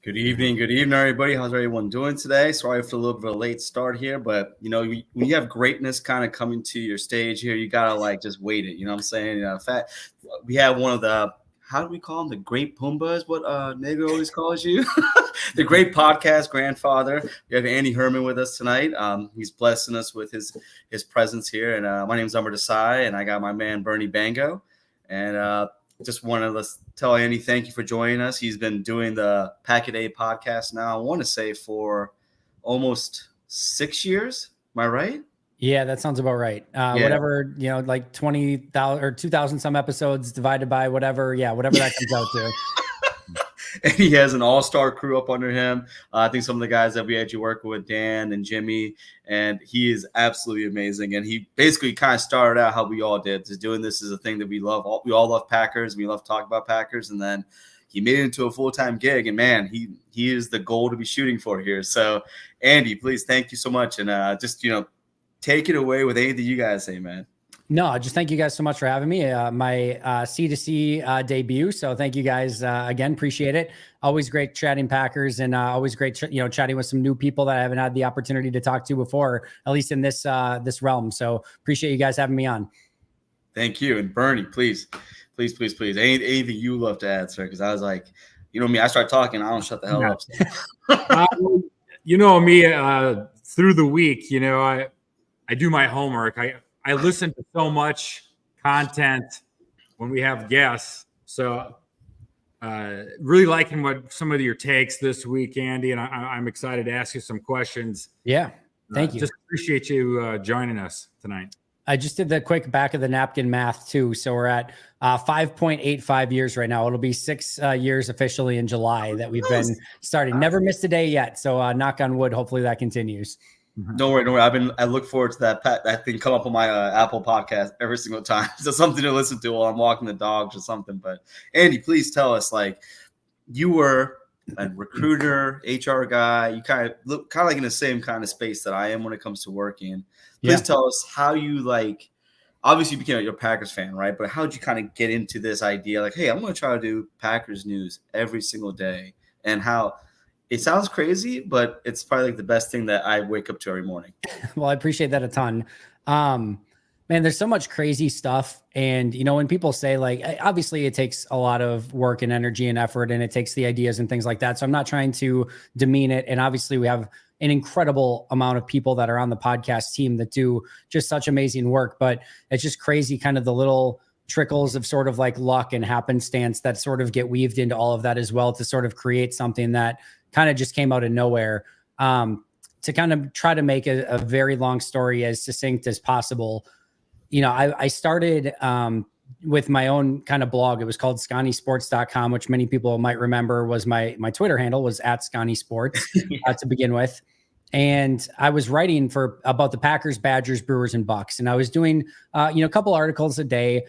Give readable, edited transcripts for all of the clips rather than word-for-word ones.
Good evening, everybody. How's everyone doing today? Sorry for a little bit of a late start here, but when you have greatness kind of coming to your stage here, you gotta like just wait it. You know what I'm saying? In fact, we have one of the how do we call them? The great Pumbas? What Negro always calls you? The great podcast grandfather. We have Andy Herman with us tonight. He's blessing us with his presence here, and my name is Amar, and I got my man Bernie Bango, and just wanted to tell Andy thank you for joining us. He's been doing the Packet A podcast now, I want to say, for almost 6 years. Am I right? Yeah, that sounds about right. Whatever, like 20,000 or 2,000 some episodes divided by whatever. Yeah, whatever that comes out to. And he has an all-star crew up under him. I think some of the guys that we had you work with, Dan and Jimmy, and he is absolutely amazing. And he basically kind of started out how we all did, just doing this is a thing that we love. We all love Packers. We love talking about Packers. And then he made it into a full-time gig. And, man, he is the goal to be shooting for here. So, Andy, please, thank you so much. And just, take it away with anything you guys say, man. No, just thank you guys so much for having me. My C2C debut. So thank you guys again. Appreciate it. Always great chatting Packers, and always great, chatting with some new people that I haven't had the opportunity to talk to before, at least in this realm. So appreciate you guys having me on. Thank you. And Bernie, please. Anything you love to add, sir? Because I was like, me, I start talking, I don't shut the hell up. Me, through the week, I do my homework. I listen to so much content when we have guests. So really liking what some of your takes this week, Andy, and I'm excited to ask you some questions. Yeah, thank you. Just appreciate you joining us tonight. I just did the quick back of the napkin math too. So we're at 5.85 years right now. It'll be 6 years officially in July that we've been starting. Never missed a day yet. So knock on wood. Hopefully that continues. Don't worry. I look forward to that thing come up on my Apple podcast every single time. So something to listen to while I'm walking the dogs or something. But Andy, please tell us, like, you were a recruiter, HR guy. You kind of look like in the same kind of space that I am when it comes to working. Please tell us how you obviously you became a Packers fan, right? But how did you kind of get into this idea? Like, hey, I'm going to try to do Packers news every single day, and how. It sounds crazy, but it's probably like the best thing that I wake up to every morning. Well, I appreciate that a ton. Man, there's so much crazy stuff. And, when people say, like, obviously it takes a lot of work and energy and effort, and it takes the ideas and things like that. So I'm not trying to demean it. And obviously we have an incredible amount of people that are on the podcast team that do just such amazing work. But it's just crazy, kind of the little trickles of sort of like luck and happenstance that sort of get weaved into all of that as well, to sort of create something that kind of just came out of nowhere. To kind of try to make a very long story as succinct as possible. I started with my own kind of blog. It was called SconnieSports.com, which many people might remember was my Twitter handle was @SconnieSports to begin with. And I was writing about the Packers, Badgers, Brewers, and Bucks. And I was doing, a couple articles a day.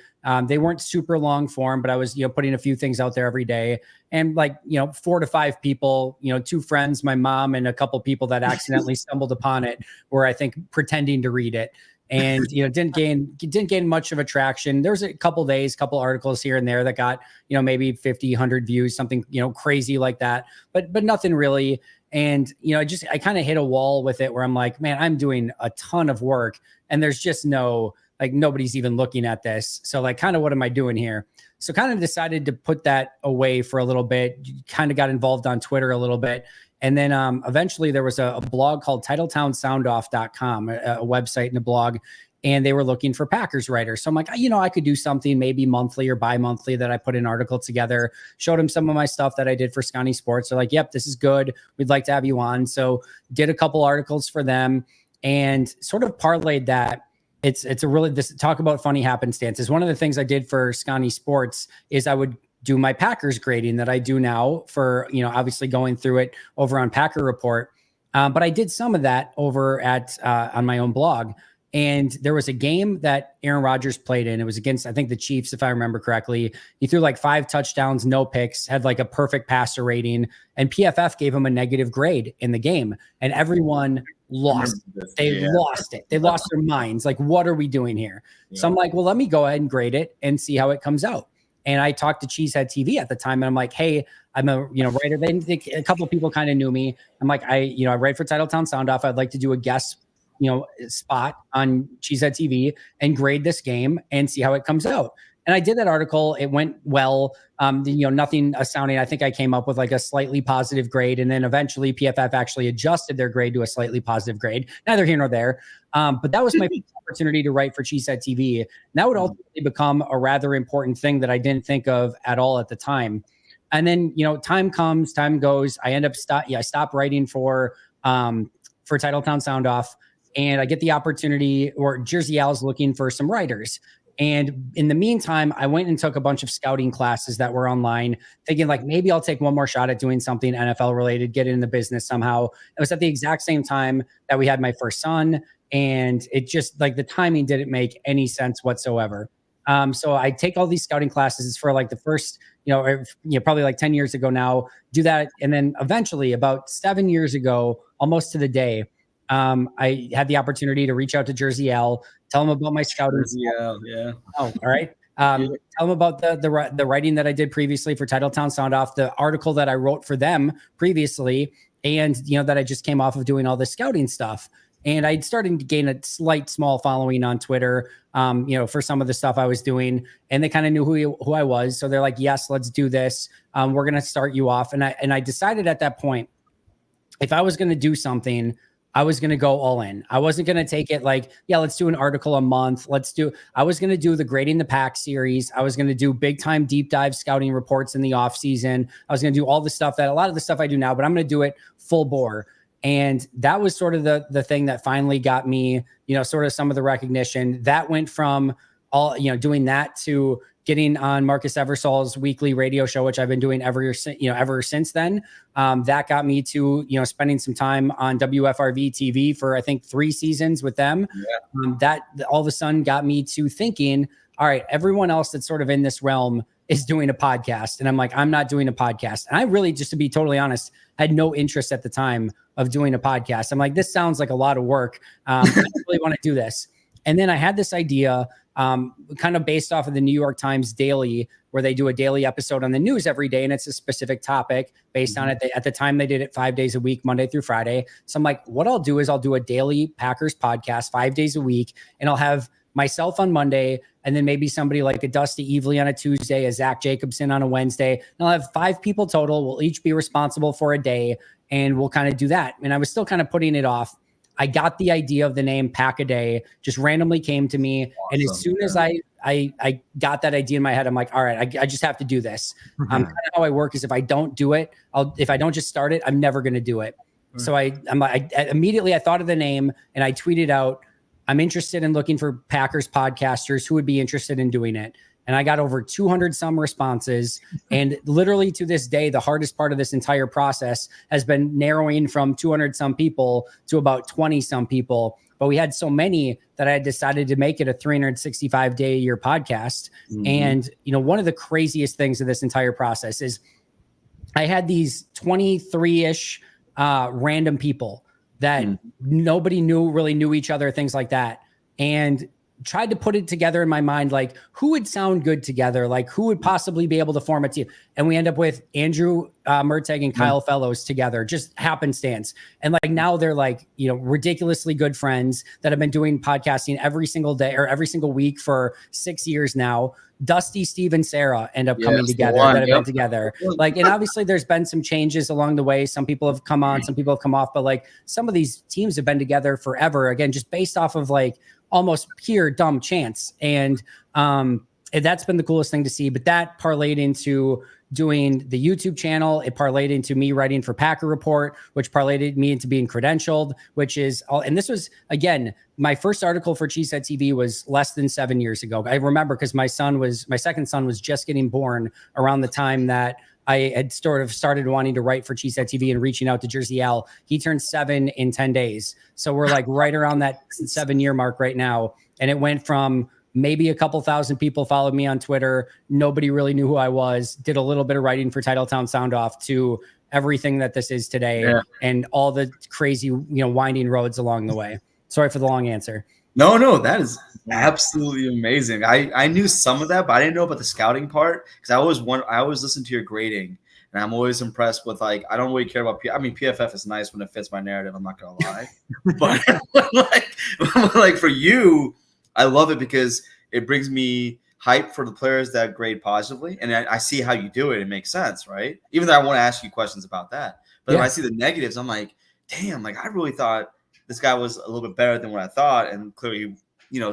They weren't super long form, but I was, putting a few things out there every day. And 4 to 5 people, 2 friends, my mom, and a couple people that accidentally stumbled upon it were, I think, pretending to read it. And, didn't gain much of a traction. There was a couple articles here and there that got, maybe 50, 100 views, something, crazy like that, but nothing really. And, I kind of hit a wall with it where I'm like, man, I'm doing a ton of work and there's just nobody's even looking at this. So kind of what am I doing here? So kind of decided to put that away for a little bit, kind of got involved on Twitter a little bit. And then eventually there was a blog called TitletownSoundoff.com, a website and a blog, and they were looking for Packers writers. So I'm like, I could do something maybe monthly or bi-monthly that I put an article together, showed them some of my stuff that I did for Scotty Sports. They're like, yep, this is good. We'd like to have you on. So did a couple articles for them and sort of parlayed that. It's a really, this talk about funny happenstances. One of the things I did for Scotty Sports is I would do my Packers grading that I do now for, obviously going through it over on Packer Report. But I did some of that over at on my own blog. And there was a game that Aaron Rodgers played in. It was against, I think, the Chiefs, if I remember correctly. He threw 5 touchdowns, no picks, had a perfect passer rating, and PFF gave him a negative grade in the game. And everyone lost it. They lost it. They lost their minds. What are we doing here? Yeah. So I'm like, well, let me go ahead and grade it and see how it comes out. And I talked to Cheesehead TV at the time, and I'm like, hey, I'm a writer. A couple of people kind of knew me. I'm like, I write for Titletown Sound Off. I'd like to do a guest spot on Cheesehead TV and grade this game and see how it comes out. And I did that article. It went well. Nothing astounding. I think I came up with like a slightly positive grade. And then eventually PFF actually adjusted their grade to a slightly positive grade. Neither here nor there. But that was my first opportunity to write for Cheesehead TV. And that would ultimately become a rather important thing that I didn't think of at all at the time. And then, time comes, time goes. I end up I stop writing for Titletown Sound Off. And I get the opportunity, or Jersey Al's looking for some writers. And in the meantime, I went and took a bunch of scouting classes that were online, thinking like maybe I'll take one more shot at doing something NFL related, get in the business somehow. It was at the exact same time that we had my first son, and it just like the timing didn't make any sense whatsoever. So I take all these scouting classes for like the first, probably like 10 years ago now, do that. And then eventually about 7 years ago, almost to the day, I had the opportunity to reach out to Jersey Al, tell him about my scouting. Jersey Al, yeah. Oh, all right. Tell them about the writing that I did previously for Titletown Sound Off, the article that I wrote for them previously, and that I just came off of doing all the scouting stuff. And I'd started to gain a small following on Twitter, for some of the stuff I was doing, and they kind of knew who I was. So they're like, yes, let's do this. We're going to start you off. And I decided at that point, if I was going to do something, I was going to go all in. I wasn't going to take it like, yeah, let's do an article a month. I was going to do the Grading the Pack series. I was going to do big time deep dive scouting reports in the off season. I was going to do all the stuff a lot of the stuff I do now, but I'm going to do it full bore. And that was sort of the thing that finally got me, sort of some of the recognition that went from all, doing that to getting on Marcus Eversol's weekly radio show, which I've been doing ever since then. That got me to, spending some time on WFRV TV for, I think, 3 seasons with them. Yeah. That all of a sudden got me to thinking, all right, everyone else that's sort of in this realm is doing a podcast. And I'm like, I'm not doing a podcast. And I really, just to be totally honest, had no interest at the time of doing a podcast. I'm like, this sounds like a lot of work. I don't really want to do this. And then I had this idea, kind of based off of the New York Times Daily, where they do a daily episode on the news every day, and it's a specific topic based on it. At the time, they did it 5 days a week, Monday through Friday. So I'm like, what I'll do is I'll do a daily Packers podcast 5 days a week, and I'll have myself on Monday, and then maybe somebody like a Dusty Evely on a Tuesday, a Zach Jacobson on a Wednesday. And I'll have 5 people total. We'll each be responsible for a day, and we'll kind of do that. And I was still kind of putting it off. I got the idea of the name Pack a Day, just randomly came to me. Awesome. And as soon as I got that idea in my head, I'm like, all right, I just have to do this. Kind of how I work is if I don't do it, if I don't just start it, I'm never going to do it. Right. So I immediately thought of the name, and I tweeted out, I'm interested in looking for Packers podcasters who would be interested in doing it. And I got over 200 some responses. And literally to this day, the hardest part of this entire process has been narrowing from 200 some people to about 20 some people. But we had so many that I decided to make it a 365 day a year podcast. Mm-hmm. And, one of the craziest things of this entire process is I had these 23-ish random people that nobody really knew each other, things like that. And tried to put it together in my mind, like who would sound good together, like who would possibly be able to form a team. And we end up with Andrew Merteg and Kyle Fellows together, just happenstance. And like now they're like, ridiculously good friends that have been doing podcasting every single day or every single week for 6 years now. Dusty, Steve, and Sarah end up coming together that have been together. Like, and obviously there's been some changes along the way. Some people have come on, some people have come off, but like some of these teams have been together forever. Again, just based off of like almost pure dumb chance. And that's been the coolest thing to see. But that parlayed into doing the YouTube channel. It parlayed into me writing for Packer Report, which parlayed me into being credentialed, which is all. And this was, again, my first article for Cheesehead TV was less than 7 years ago. I remember because my second son was just getting born around the time that I had sort of started wanting to write for Cheesehead TV and reaching out to Jersey Al. He turned 7 in 10 days. So we're like right around that 7-year mark right now. And it went from maybe a couple thousand people followed me on Twitter. Nobody really knew who I was. Did a little bit of writing for Titletown Sound Off to everything that this is today and all the crazy, winding roads along the way. Sorry for the long answer. No, that is absolutely amazing. I knew some of that, but I didn't know about the scouting part because I always listen to your grading, and I'm always impressed with like I don't really care about I mean PFF is nice when it fits my narrative. I'm not gonna lie, but like for you, I love it because it brings me hype for the players that grade positively, and I see how you do it. It makes sense, right? Even though I want to ask you questions about that, but if I see the negatives, I'm like, damn, like I really thought this guy was a little bit better than what I thought. And clearly,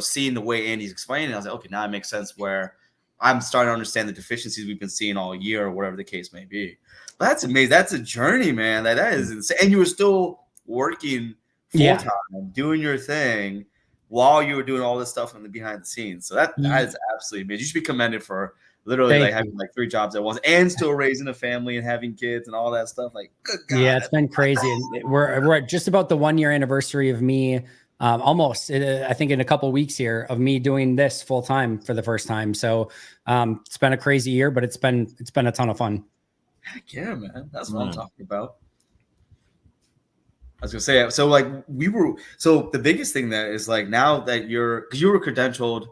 seeing the way Andy's explaining it, I was like, okay, now it makes sense where I'm starting to understand the deficiencies we've been seeing all year or whatever the case may be. But that's amazing. That's a journey, man. That is insane. And you were still working full time, doing your thing while you were doing all this stuff behind the scenes. So that is absolutely amazing. You should be commended for literally having like 3 jobs at once and still raising a family and having kids and all that stuff. Like, good God. Yeah, it's been crazy. And we're at just about the 1 year anniversary of me, almost, I think in a couple of weeks here, of me doing this full time for the first time. So it's been a crazy year, but it's been a ton of fun. Heck yeah, man. That's what I'm talking about. I was gonna say, so like so the biggest thing that is like now that because you were credentialed.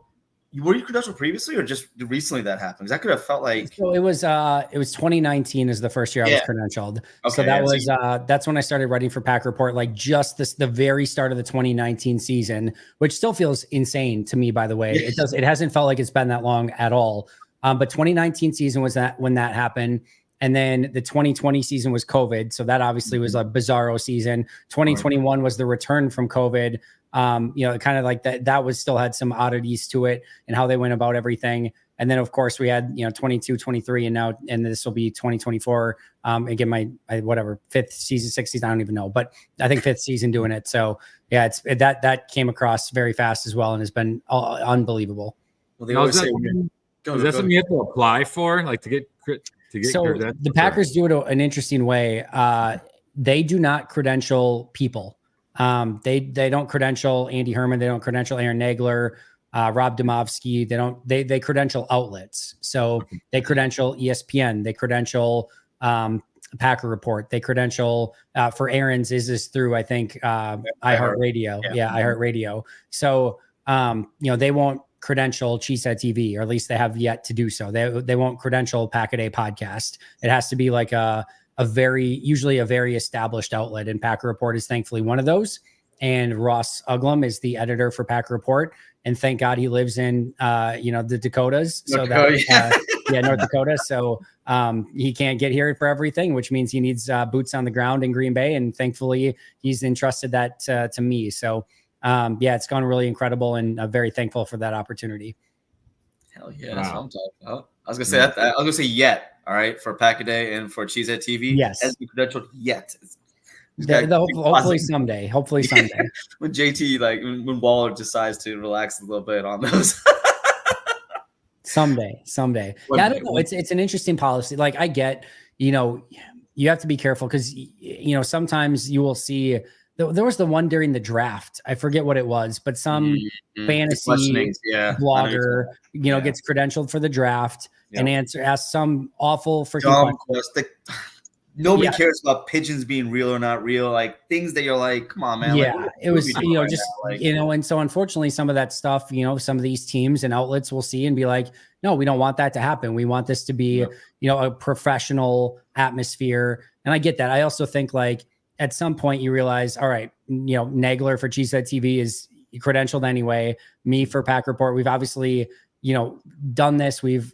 Were you credentialed previously or just recently that happened? Because I could have felt like so it was 2019 is the first year I was credentialed. Okay, so that was that's when I started writing for Pack Report, like just the very start of the 2019 season, which still feels insane to me, by the way. It hasn't felt like it's been that long at all. But 2019 season was when that happened. And then the 2020 season was COVID. So that obviously was a bizarro season. 2021 was the return from COVID. Kind of like that was still had some oddities to it and how they went about everything. And then of course we had, 22, 23, and this will be 2024. Again, my whatever 5th season, 6th season, I don't even know, but I think 5th season doing it. So yeah, that came across very fast as well. And has been unbelievable. Well, they always say, is that something you have to apply for? Like to get so the Packers do it an interesting way. They do not credential people. They don't credential Andy Herman. They don't credential Aaron Nagler, Rob Domofsky. They credential outlets. So they credential ESPN. They credential Packer Report. They credential for Aaron's is through, I think, iHeartRadio. Yeah, iHeartRadio. So, they won't credential Cheesehead TV, or at least they have yet to do so. They won't credential Pack-A-Day podcast. It has to be like usually a very established outlet, and Packer Report is thankfully one of those. And Ross Uglum is the editor for Packer Report, and thank God he lives in the Dakotas, North Dakota. So he can't get here for everything, which means he needs boots on the ground in Green Bay, and thankfully he's entrusted that to me. So it's gone really incredible, and I'm very thankful for that opportunity. Hell yeah, that's what I'm talking about. I was gonna say that. I was gonna say yet. All right, for Pack-A-Day and for Cheesehead TV. Yes, as the credentialed yet. Hopefully someday. When JT, when Waller decides to relax a little bit on those. Someday. I don't know. It's an interesting policy. Like I get, you have to be careful because sometimes you will see. There was the one during the draft. I forget what it was, but some fantasy blogger, gets credentialed for the draft and asks some awful freaking question. Nobody cares about pigeons being real or not real, like things that you're like, come on, man. Yeah, it was, and so unfortunately, some of that stuff, some of these teams and outlets will see and be like, no, we don't want that to happen. We want this to be, a professional atmosphere. And I get that. I also think at some point you realize, all right, Nagler for Cheesehead TV is credentialed anyway. Me for Pack Report, we've obviously, done this. We've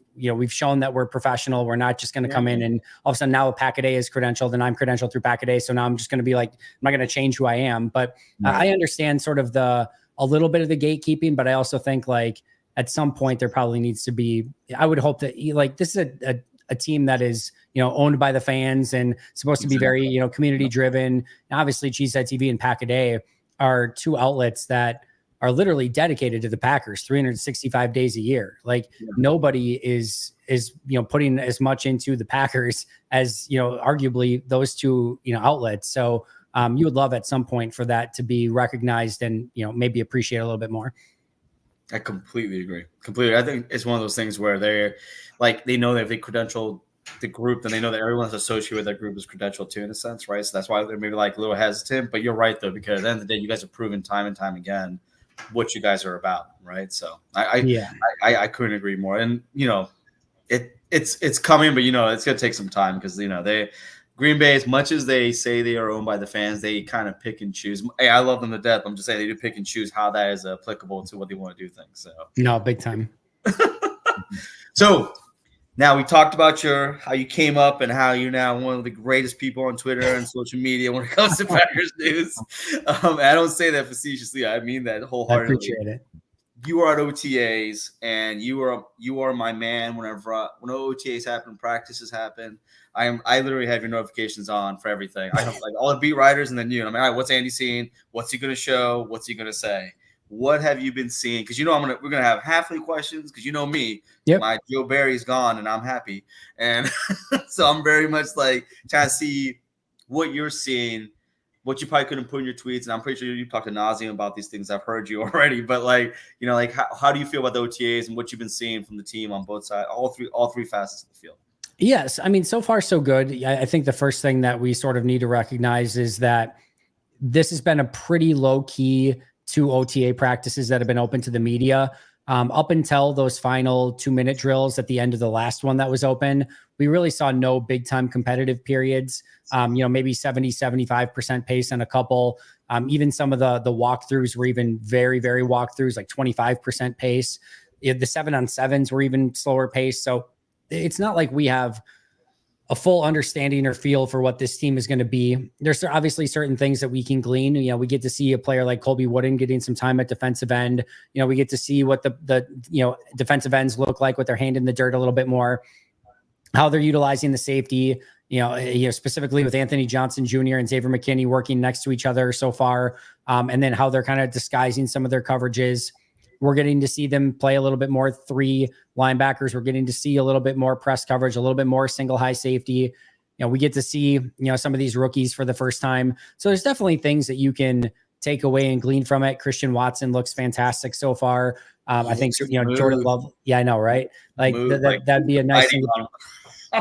shown that we're professional. We're not just going to come in and all of a sudden now Pack-A-Day is credentialed and I'm credentialed through Pack-A-Day. So now I'm just going to be I'm not going to change who I am. But I understand sort of a little bit of the gatekeeping, but I also think at some point there probably needs to be, I would hope that this is a team that is, owned by the fans and supposed to be very, community driven. And obviously Cheesehead TV and Pack-A-Day are 2 outlets that are literally dedicated to the Packers 365 days a year. Nobody is putting as much into the Packers as, arguably those 2, outlets. So you would love at some point for that to be recognized and, maybe appreciate a little bit more. I completely agree. I think it's one of those things where they know that if they credential the group, then they know that everyone that's associated with that group is credentialed too, in a sense, right? So that's why they're maybe a little hesitant. But you're right though, because at the end of the day, you guys have proven time and time again what you guys are about, right? So Yeah. I couldn't agree more. And it's coming, but it's gonna take some time because they Green Bay, as much as they say they are owned by the fans, they kind of pick and choose. Hey, I love them to death. I'm just saying they do pick and choose how that is applicable to what they want to do things. So No, big time. So now we talked about how you came up and how you're now one of the greatest people on Twitter and social media when it comes to Packers news. I don't say that facetiously. I mean that wholeheartedly. I appreciate it. You are at OTAs, and you are my man. When OTAs happen, practices happen, I literally have your notifications on for everything. I have like all the beat writers, and then you. And I'm like, all right, what's Andy seeing? What's he going to show? What's he going to say? What have you been seeing? Because we're gonna have halfway questions. Because me, my Joe Barry's gone, and I'm happy, and so I'm very much like trying to see what you're seeing. What you probably couldn't put in your tweets, and I'm pretty sure you talked to nauseam about these things. I've heard you already, but how do you feel about the OTAs and what you've been seeing from the team on both sides, all three facets of the field? Yes, I mean, so far so good. I think the first thing that we sort of need to recognize is that this has been a pretty low key 2 OTA practices that have been open to the media. Up until those final 2-minute drills at the end of the last one that was open, we really saw no big time competitive periods. Maybe 70-75% pace on a couple. Even some of the walkthroughs were even very, very walkthroughs, like 25% pace. The 7-on-7s were even slower pace. So it's not like we have a full understanding or feel for what this team is going to be. There's obviously certain things that we can glean. We get to see a player like Colby Wooden getting some time at defensive end. We get to see what the defensive ends look like with their hand in the dirt a little bit more, how they're utilizing the safety, specifically with Anthony Johnson Jr. and Xavier McKinney working next to each other so far. And then how they're kind of disguising some of their coverages. We're getting to see them play a little bit more 3 linebackers. We're getting to see a little bit more press coverage, a little bit more single high safety. We get to see, some of these rookies for the first time. So there's definitely things that you can take away and glean from it. Christian Watson looks fantastic so far. I think, Jordan Love. Yeah, I know. Right. That'd be a nice thing.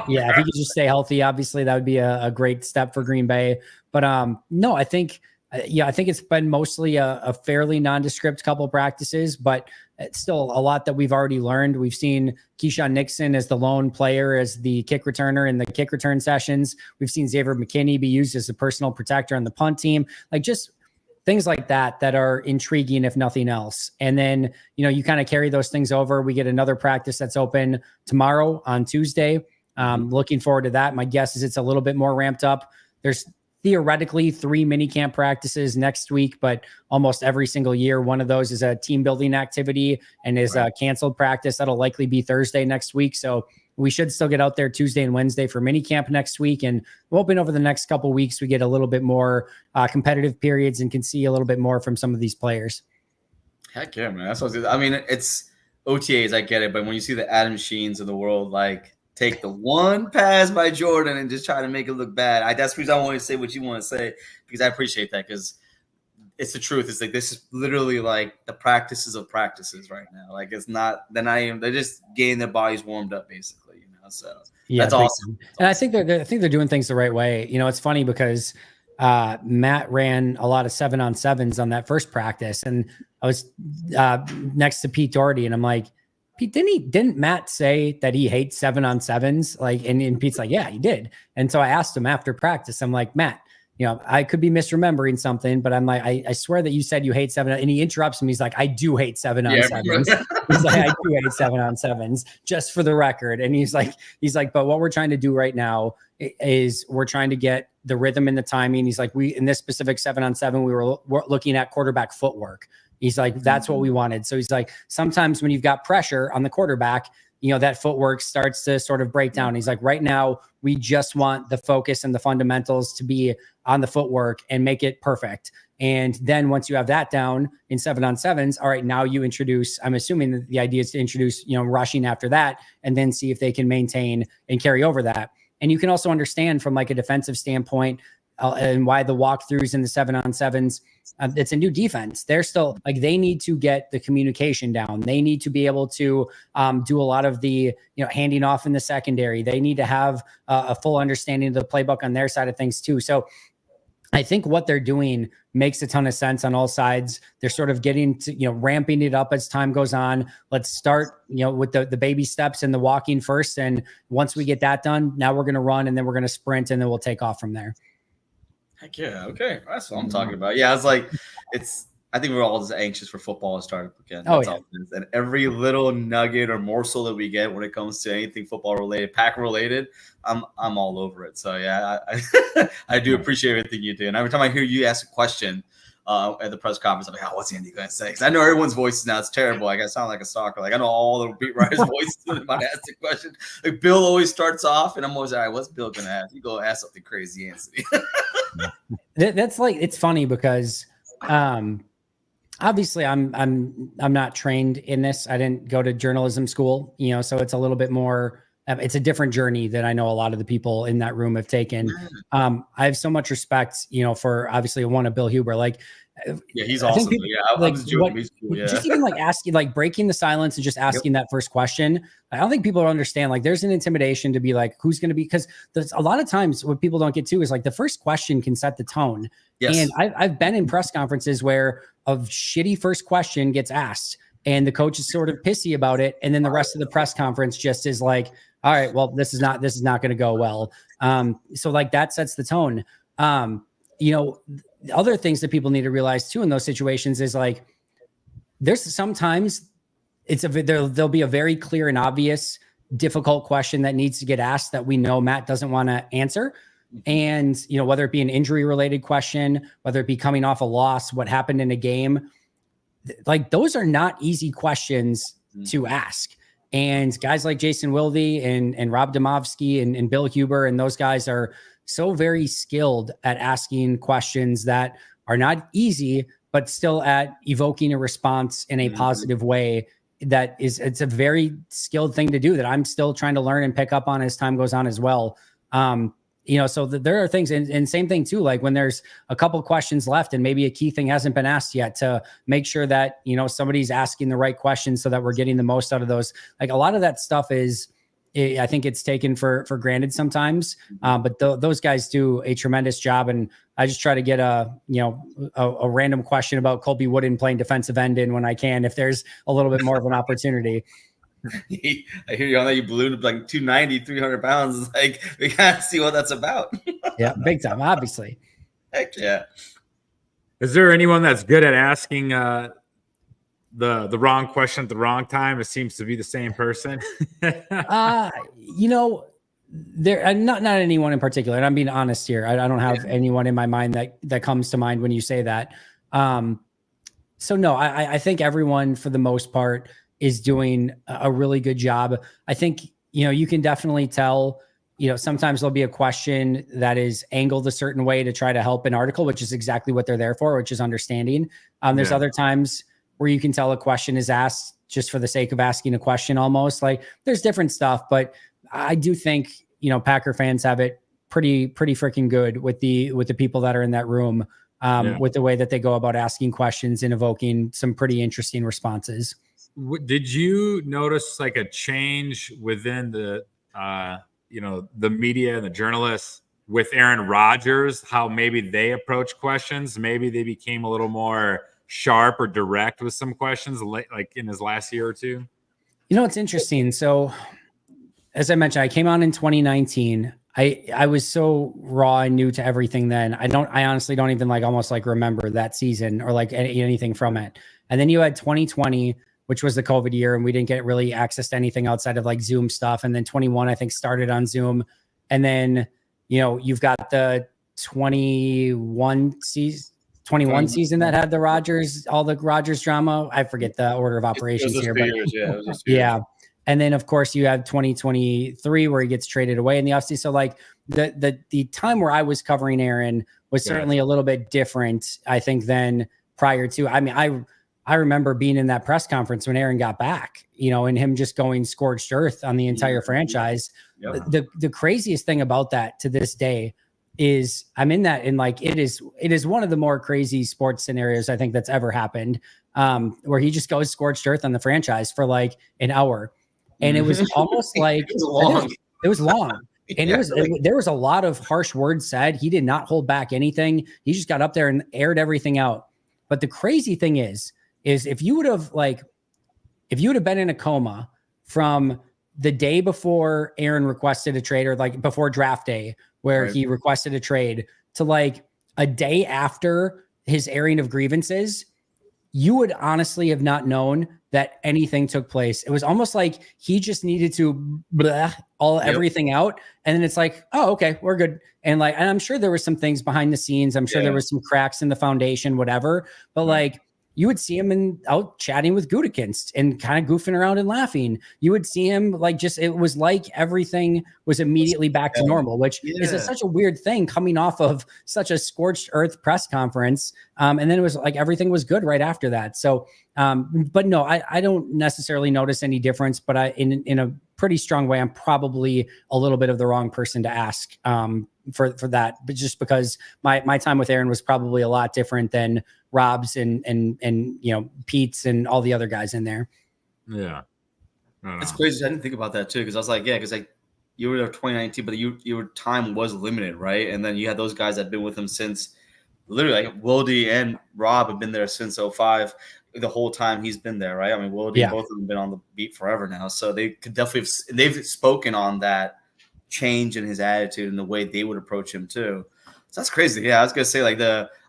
Yeah. If he could just stay healthy, obviously that would be a great step for Green Bay. But no, I think it's been mostly a fairly nondescript couple practices, but it's still a lot that we've already learned. We've seen Keyshawn Nixon as the lone player, as the kick returner in the kick return sessions. We've seen Xavier McKinney be used as a personal protector on the punt team, like just things like that are intriguing, if nothing else. And then, you kind of carry those things over. We get another practice that's open tomorrow on Tuesday. Looking forward to that. My guess is it's a little bit more ramped up. There's theoretically 3 mini camp practices next week, but almost every single year, one of those is a team building activity and is a canceled practice. That'll likely be Thursday next week. So we should still get out there Tuesday and Wednesday for mini camp next week. And we're hoping over the next couple of weeks, we get a little bit more competitive periods and can see a little bit more from some of these players. Heck yeah, man. That's what I mean, it's OTAs. I get it. But when you see the Adam Sheens of the world, take the one pass by Jordan and just try to make it look bad. That's the reason I want to say what you want to say, because I appreciate that, because it's the truth. It's like this is literally like the practices of practices right now. Like it's not. They're just getting their bodies warmed up, basically. So yeah, that's awesome. And I think they're doing things the right way. It's funny because Matt ran a lot of 7-on-7s on that first practice, and I was next to Pete Doherty, and I'm like, Pete, didn't Matt say that he hates 7-on-7s? And Pete's like, yeah, he did. And so I asked him after practice, I'm like, Matt, I could be misremembering something, but I'm like, I swear that you said you hate 7. And he interrupts him. He's like, I do hate 7-on-7s. Yeah. He's like, I do hate 7-on-7s, just for the record. And he's like, but what we're trying to do right now is we're trying to get the rhythm and the timing. He's like, in this specific 7-on-7, we're looking at quarterback footwork. He's like, that's what we wanted. So he's like, sometimes when you've got pressure on the quarterback, that footwork starts to sort of break down. He's like, right now, we just want the focus and the fundamentals to be on the footwork and make it perfect. And then once you have that down in 7-on-7s, all right, now you introduce, I'm assuming that the idea is to introduce, rushing after that, and then see if they can maintain and carry over that. And you can also understand from like a defensive standpoint and why the walkthroughs in the 7-on-7s, it's a new defense. They're still they need to get the communication down. They need to be able to do a lot of the, handing off in the secondary. They need to have a full understanding of the playbook on their side of things too. So I think what they're doing makes a ton of sense on all sides. They're sort of getting to, ramping it up as time goes on. Let's start, with the baby steps and the walking first. And once we get that done, now we're going to run and then we're going to sprint and then we'll take off from there. Heck yeah. Okay. That's what I'm talking about. Yeah. It's like, I think we're all just anxious for football to start up again. That's all it is. And every little nugget or morsel that we get when it comes to anything football related, Packer related, I'm all over it. So yeah, I do appreciate everything you do. And every time I hear you ask a question at the press conference, I'm like, oh, what's Andy going to say? Because I know everyone's voices now. It's terrible. Like I sound like a stalker. Like I know all the beat writers' voices about to ask the question. Like Bill always starts off, and I'm always all right. What's Bill going to ask? You go ask something crazy, Anthony. That's like, it's funny because obviously I'm not trained in this. I didn't go to journalism school, so it's a little bit more, it's a different journey that I know a lot of the people in that room have taken. I have so much respect, for obviously one of Bill Huber. Like, yeah, he's awesome. People, I was joking. He's cool, yeah. Just even like asking, like breaking the silence and just asking that first question. I don't think people understand, like there's an intimidation to be like, who's going to be, because there's a lot of times what people don't get to is like the first question can set the tone. Yes. And I've been in press conferences where a shitty first question gets asked and the coach is sort of pissy about it. And then the rest of the press conference just is like, all right, well, this is not going to go well. So like that sets the tone. Other things that people need to realize too in those situations is like, there's sometimes there'll be a very clear and obvious difficult question that needs to get asked that we know Matt doesn't want to answer. And, whether it be an injury related question, whether it be coming off a loss, what happened in a game, like those are not easy questions to ask. And guys like Jason Wilde and Rob Domofsky and Bill Huber and those guys are so very skilled at asking questions that are not easy, but still at evoking a response in a positive way. It's a very skilled thing to do that I'm still trying to learn and pick up on as time goes on as well. So there are things and same thing too, like when there's a couple questions left and maybe a key thing hasn't been asked yet, to make sure that, somebody's asking the right questions so that we're getting the most out of those. Like a lot of that stuff I think it's taken for granted sometimes, but those guys do a tremendous job. And I just try to get a random question about Colby Wooden playing defensive end in when I can, if there's a little bit more of an opportunity. I hear you on that. You ballooned like 290, 300 pounds. It's like, we gotta see what that's about. Yeah, big time, obviously. Heck yeah. Is there anyone that's good at asking the wrong question at the wrong time? It seems to be the same person. There not anyone in particular. And I'm being honest here. I don't have anyone in my mind that comes to mind when you say that. So no, I think everyone for the most part is doing a really good job. I think, you can definitely tell, sometimes there'll be a question that is angled a certain way to try to help an article, which is exactly what they're there for, which is understanding. There's other times where you can tell a question is asked just for the sake of asking a question, almost. Like there's different stuff, but I do think, Packer fans have it pretty freaking good with the people that are in that room, with the way that they go about asking questions and evoking some pretty interesting responses. Did you notice like a change within the media and the journalists with Aaron Rodgers, how maybe they approach questions? Maybe they became a little more sharp or direct with some questions like in his last year or two? It's interesting. So as I mentioned, I came on in 2019. I was so raw and new to everything then. I honestly don't even almost remember that season or anything from it. And then you had 2020, which was the COVID year, and we didn't get really access to anything outside of Zoom stuff. And then 21, I think, started on Zoom. And then, you've got the 21 season that had all the Rodgers drama. I forget the order of operations here, but yeah. And then of course you have 2023 where he gets traded away in the offseason. So the time where I was covering Aaron was certainly a little bit different, I think, than prior to. I mean, I remember being in that press conference when Aaron got back, and him just going scorched earth on the entire franchise. Yeah. The craziest thing about that to this day is I'm in that, and it is one of the more crazy sports scenarios I think that's ever happened, where he just goes scorched earth on the franchise for an hour. And it was almost it was long. And there was a lot of harsh words said. He did not hold back anything. He just got up there and aired everything out. But the crazy thing is if you would have been in a coma from the day before Aaron requested a trade, or like before draft day where he requested a trade, to like a day after his airing of grievances, you would honestly have not known that anything took place. It was almost like he just needed to everything out. And then it's like, oh, okay, we're good. And I'm sure there were some things behind the scenes. I'm sure there was some cracks in the foundation, whatever. But like, you would see him out chatting with Gutekunst and kind of goofing around and laughing. You would see him it was like everything was immediately back to normal, which is such a weird thing coming off of such a scorched earth press conference. And then it was like everything was good right after that. So, but no, I don't necessarily notice any difference, but in a pretty strong way, I'm probably a little bit of the wrong person to ask for that. But just because my time with Aaron was probably a lot different than Rob's and Pete's and all the other guys in there. Yeah, it's crazy. I didn't think about that too, because I was like, because you were there 2019, but your time was limited, right? And then you had those guys that had been with him since literally, like Wildy and Rob have been there since 05. The whole time he's been there, right? I mean, Wildy, both of them have been on the beat forever now, so they could definitely they've spoken on that change in his attitude and the way they would approach him too. So that's crazy. Yeah, I was gonna say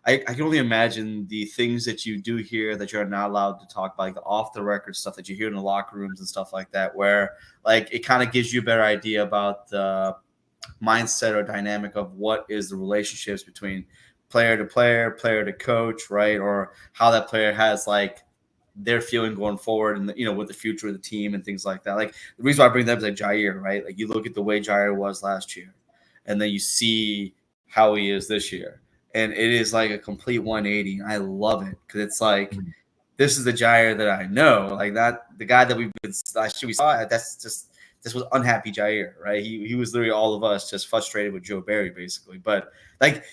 I can only imagine the things that you do here that you're not allowed to talk about, like the off the record stuff that you hear in the locker rooms and stuff like that, where like it kind of gives you a better idea about the mindset or dynamic of what is the relationships between player to player, player to coach, right? Or how that player has like their feeling going forward and, with the future of the team and things like that. Like the reason why I bring that up is like Jair, right? Like you look at the way Jair was last year and then you see how he is this year. And it is like a complete 180. I love it because it's like, this is the Jair that I know. Like that, the guy that we saw, this was unhappy Jair, right? He was literally all of us just frustrated with Joe Barry basically. But like,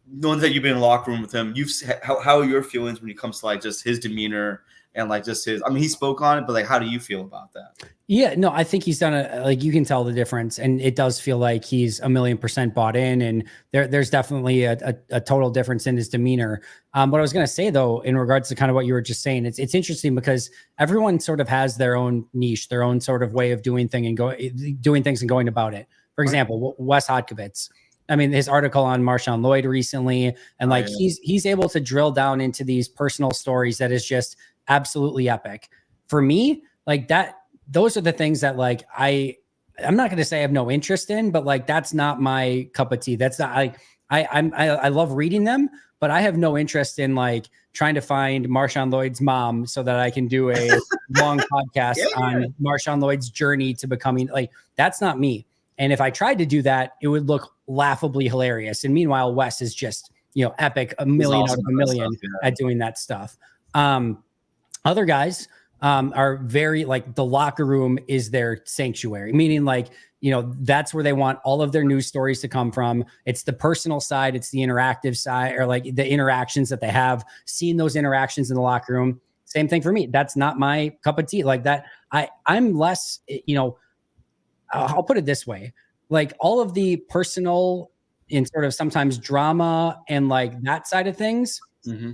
knowing that you've been in the locker room with him, how are your feelings when it comes to like just his demeanor and like just his, I mean, he spoke on it, but like, how do you feel about that? Yeah, no, I think he's done like you can tell the difference, and it does feel like he's 1,000,000% bought in, and there's definitely a total difference in his demeanor. What I was going to say though, in regards to kind of what you were just saying, it's interesting because everyone sort of has their own niche, their own sort of way of doing things and going about it. For example, Wes Hodkiewicz. I mean, his article on Marshawn Lloyd recently, and like he's able to drill down into these personal stories that is just absolutely epic. For me, like that, those are the things that like I'm not going to say I have no interest in, but like that's not my cup of tea. That's not I love reading them, but I have no interest in like trying to find Marshawn Lloyd's mom so that I can do a long podcast on Marshawn Lloyd's journey to becoming like that's not me. And if I tried to do that, it would look laughably hilarious. And meanwhile, Wes is just, epic, a million out of a million at doing that stuff. Other guys are very like the locker room is their sanctuary, meaning like, that's where they want all of their news stories to come from. It's the personal side. It's the interactive side, or like the interactions that they have, seeing those interactions in the locker room. Same thing for me. That's not my cup of tea like that. I'm less, I'll put it this way, like all of the personal and sort of sometimes drama and like that side of things. Mm-hmm.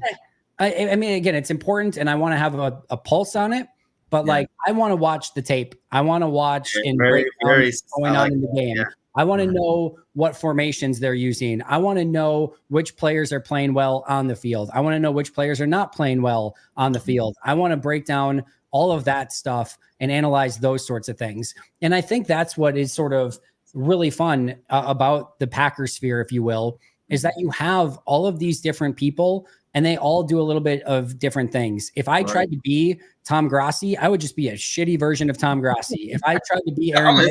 I mean, again, it's important and I want to have a pulse on it, but like, I want to watch the tape. I want to watch and break down what's going on in the game. Yeah. I want to know what formations they're using. I want to know which players are playing well on the field. I want to know which players are not playing well on the field. I want to break down all of that stuff and analyze those sorts of things. And I think that's what is sort of really fun about the Packer sphere, if you will, is that you have all of these different people and they all do a little bit of different things. If I tried to be Tom Grassi, I would just be a shitty version of Tom Grassi. If I tried to be Aaron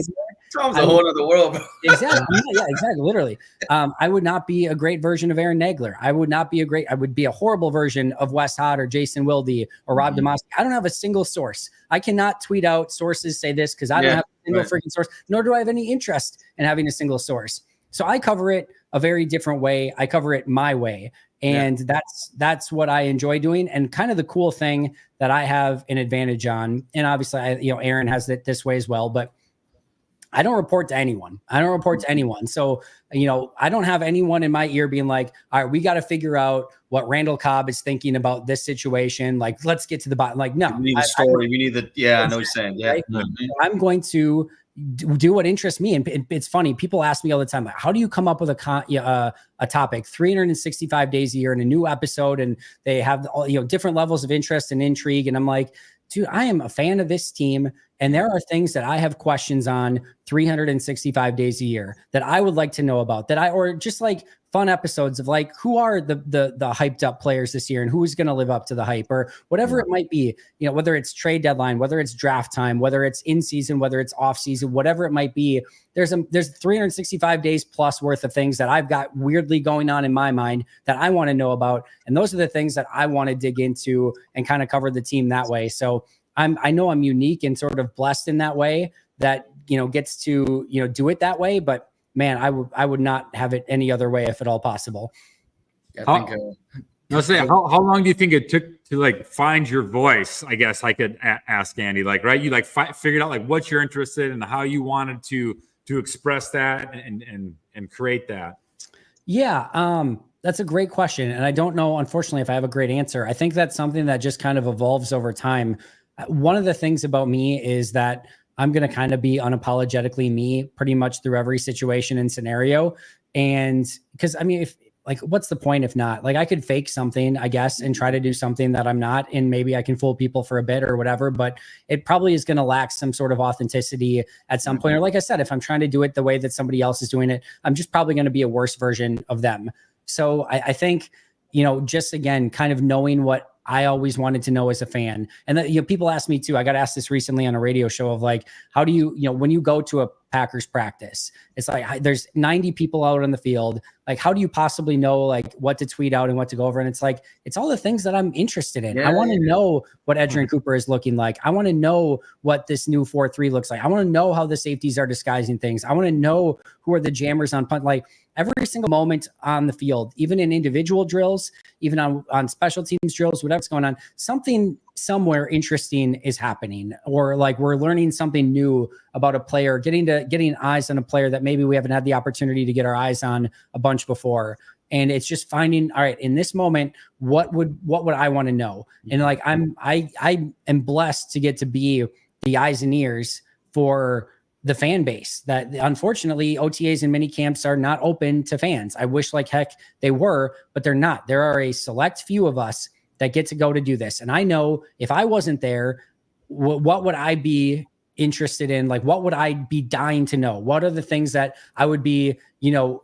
Tom's a whole other world. Exactly. Yeah, exactly. Literally. I would not be a great version of Aaron Nagler. I would be a horrible version of Wes Hott or Jason Wilde or Rob Demoski. I don't have a single source. I cannot tweet out sources say this because I don't have a single freaking source, nor do I have any interest in having a single source. So I cover it a very different way. I cover it my way. And that's what I enjoy doing. And kind of the cool thing that I have an advantage on, and obviously Aaron has it this way as well, but I don't report to anyone. So, I don't have anyone in my ear being like, all right, we got to figure out what Randall Cobb is thinking about this situation. Like, let's get to the bottom. Like, no, we need the story. We need the, I know what you're saying. Yeah. Right? I'm going to do what interests me. And it's funny. People ask me all the time, like, how do you come up with a topic 365 days a year and a new episode? And they have all, different levels of interest and intrigue. And I'm like, dude, I am a fan of this team. And there are things that I have questions on 365 days a year that I would like to know about, or just like fun episodes of like, who are the hyped up players this year and who's going to live up to the hype, or whatever it might be, whether it's trade deadline, whether it's draft time, whether it's in season, whether it's off season, whatever it might be. There's 365 days plus worth of things that I've got weirdly going on in my mind that I want to know about. And those are the things that I want to dig into and kind of cover the team that way. So I know I'm unique and sort of blessed in that way that, gets to, do it that way. But man, I would not have it any other way if at all possible. How long do you think it took to like find your voice? I guess I could ask Andy, like, right. You like figured out like what you're interested in and how you wanted to express that and create that. Yeah. That's a great question. And I don't know, unfortunately, if I have a great answer. I think that's something that just kind of evolves over time. One of the things about me is that I'm going to kind of be unapologetically me pretty much through every situation and scenario. And because if what's the point if not? Like, I could fake something, I guess, and try to do something that I'm not, and maybe I can fool people for a bit or whatever, but it probably is going to lack some sort of authenticity at some point. Or like I said, if I'm trying to do it the way that somebody else is doing it, I'm just probably going to be a worse version of them. So I think, just again, kind of knowing what I always wanted to know as a fan. And that, people ask me too, I got asked this recently on a radio show of like, how do you, when you go to a Packers practice, it's like, there's 90 people out on the field. Like, how do you possibly know like what to tweet out and what to go over? And it's like, it's all the things that I'm interested in. I want to know what Edgerrin Cooper is looking like. I want to know what this new 4-3 looks like. I want to know how the safeties are disguising things. I want to know who are the jammers on punt. Like, every single moment on the field, even in individual drills, even on special teams drills, whatever's going on, something somewhere interesting is happening, or like we're learning something new about a player, getting eyes on a player that maybe we haven't had the opportunity to get our eyes on a bunch before. And it's just finding, all right, in this moment, what would I want to know? And like, I am blessed to get to be the eyes and ears for the fan base that unfortunately OTAs and mini camps are not open to fans. I wish like heck they were, but they're not. There are a select few of us that get to go to do this. And I know if I wasn't there, what would I be interested in? Like, what would I be dying to know? What are the things that I would be,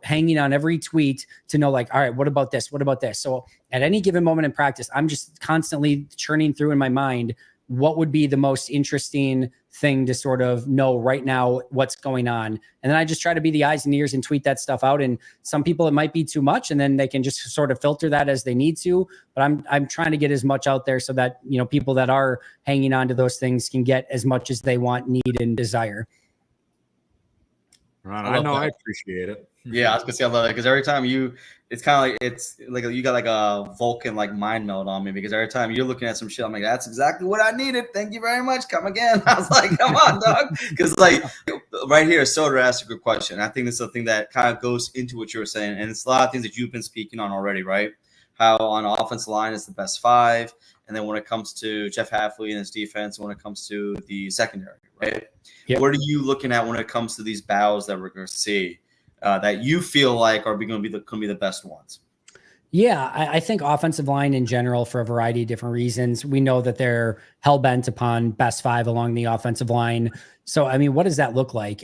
hanging on every tweet to know, like, all right, what about this? What about this? So at any given moment in practice, I'm just constantly churning through in my mind, what would be the most interesting thing to sort of know right now what's going on. And then I just try to be the eyes and ears and tweet that stuff out. And some people, it might be too much, and then they can just sort of filter that as they need to. But I'm trying to get as much out there so that, people that are hanging on to those things can get as much as they want, need, and desire. Right. I know. I appreciate it. Yeah, I was gonna say I love it because every time it's kind of like you got like a Vulcan like mind meld on me, because every time you're looking at some shit, I'm like, that's exactly what I needed. Thank you very much. Come again. I was like, come on, dog. Because like right here, Soder asked a good question. I think this is the thing that kind of goes into what you were saying, and it's a lot of things that you've been speaking on already, right? How on offensive line is the best 5, and then when it comes to Jeff Hafley and his defense, when it comes to the secondary, right? Yep. What are you looking at when it comes to these battles that we're going to see that you feel like are going to be the best ones? Yeah, I think offensive line in general, for a variety of different reasons, we know that they're hell-bent upon best 5 along the offensive line. So, what does that look like?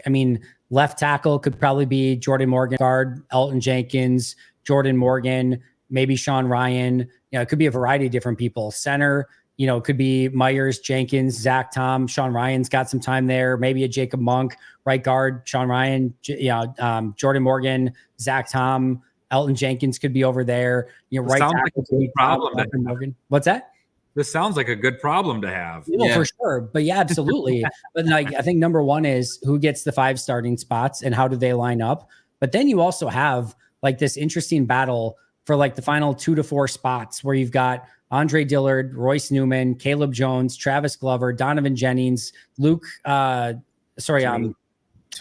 Left tackle could probably be Jordan Morgan, guard Elton Jenkins, Jordan Morgan, maybe Sean Ryan. It could be a variety of different people. Center, it could be Myers, Jenkins, Zach Tom. Sean Ryan's got some time there. Maybe a Jacob Monk. Right guard, Sean Ryan, Jordan Morgan, Zach Tom, Elton Jenkins could be over there. Right tackle like could be Morgan. What's that? This sounds like a good problem to have. For sure. But yeah, absolutely. But I think number one is who gets the 5 starting spots and how do they line up? But then you also have like this interesting battle for like the final 2 to 4 spots where you've got Andre Dillard, Royce Newman, Caleb Jones, Travis Glover, Donovan Jennings,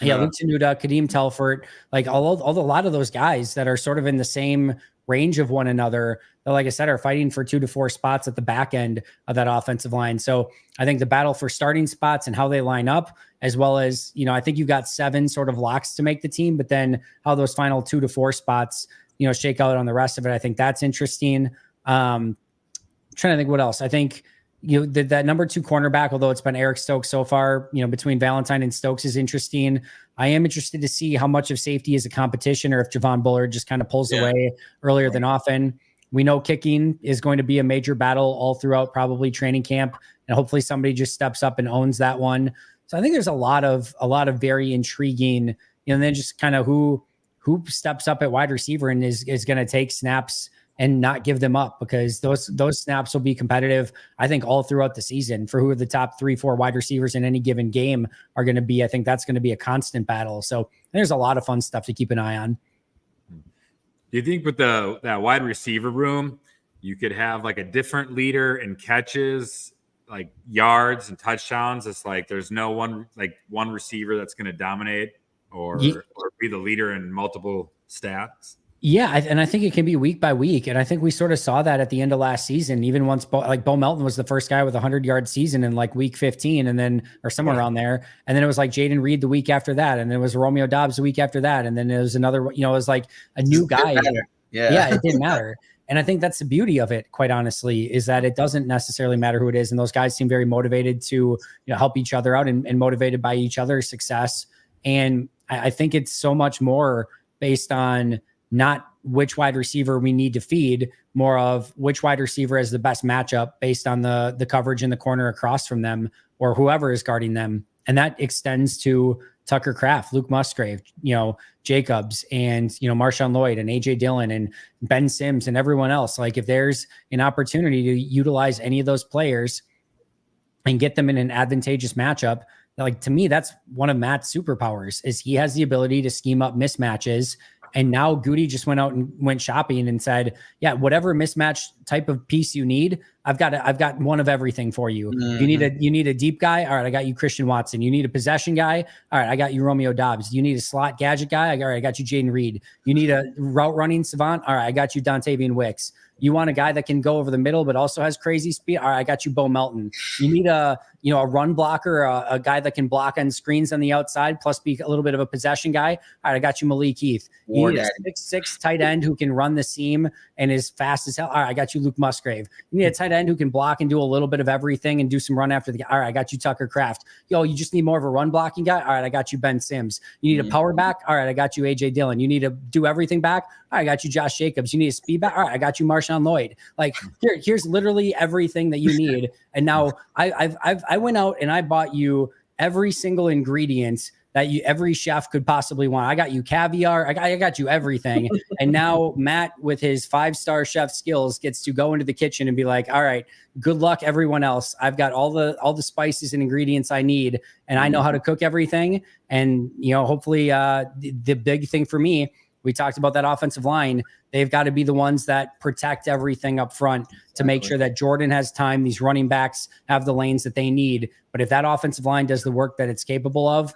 Yeah, Luke Tenuta, Kadeem Telfort, like a lot of those guys that are sort of in the same range of one another that, like I said, are fighting for 2 to 4 spots at the back end of that offensive line. So I think the battle for starting spots and how they line up, as well as, I think you got 7 sort of locks to make the team, but then how those final 2 to 4 spots, shake out on the rest of it. I think that's interesting. Trying to think what else. I think, that number 2 cornerback, although it's been Eric Stokes so far, between Valentine and Stokes is interesting. I am interested to see how much of safety is a competition or if Javon Bullard just kind of pulls away earlier than often. We know kicking is going to be a major battle all throughout probably training camp, and hopefully somebody just steps up and owns that one. So I think there's a lot of very intriguing, and then just kind of who steps up at wide receiver and is going to take snaps and not give them up, because those snaps will be competitive, I think, all throughout the season for who the top 3-4 wide receivers in any given game are going to be. I think that's going to be a constant battle. So there's a lot of fun stuff to keep an eye on. Do you think with that wide receiver room, you could have like a different leader in catches, like yards and touchdowns? It's like there's no one receiver that's going to dominate or be the leader in multiple stats. Yeah, and I think it can be week by week. And I think we sort of saw that at the end of last season, even once Bo Melton was the first guy with a 100-yard season in like week 15 and then, or somewhere around there. And then it was like Jaden Reed the week after that. And then it was Romeo Dobbs the week after that. And then it was another, it was like a new guy. Yeah, it didn't matter. And I think that's the beauty of it, quite honestly, is that it doesn't necessarily matter who it is. And those guys seem very motivated to help each other out and motivated by each other's success. And I think it's so much more based on not which wide receiver we need to feed, more of which wide receiver has the best matchup based on the coverage in the corner across from them or whoever is guarding them. And that extends to Tucker Kraft, Luke Musgrave, Jacobs, and, Marshawn Lloyd and AJ Dillon and Ben Sims and everyone else. Like, if there's an opportunity to utilize any of those players and get them in an advantageous matchup, like, to me, that's one of Matt's superpowers, is he has the ability to scheme up mismatches. And now Goody just went out and went shopping and said, yeah, whatever mismatch type of piece you need, I've got one of everything for you. Mm-hmm. You need a deep guy. All right, I got you Christian Watson. You need a possession guy. All right, I got you Romeo Dobbs. You need a slot gadget guy. All right, I got you Jaden Reed. You need a route running savant. All right, I got you Dontavian Wicks. You want a guy that can go over the middle, but also has crazy speed. All right, I got you Bo Melton. You need a run blocker, a guy that can block on screens on the outside, plus be a little bit of a possession guy. All right, I got you Malik Heath. You need a 6'6" tight end who can run the seam and is fast as hell. All right, I got you Luke Musgrave. You need a tight end who can block and do a little bit of everything and do some run after the guy. All right, I got you Tucker Kraft. You just need more of a run blocking guy. All right, I got you Ben Sims. You need a power back. All right, I got you AJ Dillon. You need to do everything back. All right, I got you Josh Jacobs. You need a speed back. All right, I got you Marshawn Lloyd. Like, here's literally everything that you need. And now I went out and I bought you every single ingredient that every chef could possibly want. I got you caviar. I got you everything. And now Matt, with his 5-star chef skills, gets to go into the kitchen and be like, all right, good luck, everyone else. I've got all the spices and ingredients I need, and I know how to cook everything. And, hopefully the big thing for me, we talked about that offensive line. They've got to be the ones that protect everything up front to make sure that Jordan has time. These running backs have the lanes that they need. But if that offensive line does the work that it's capable of,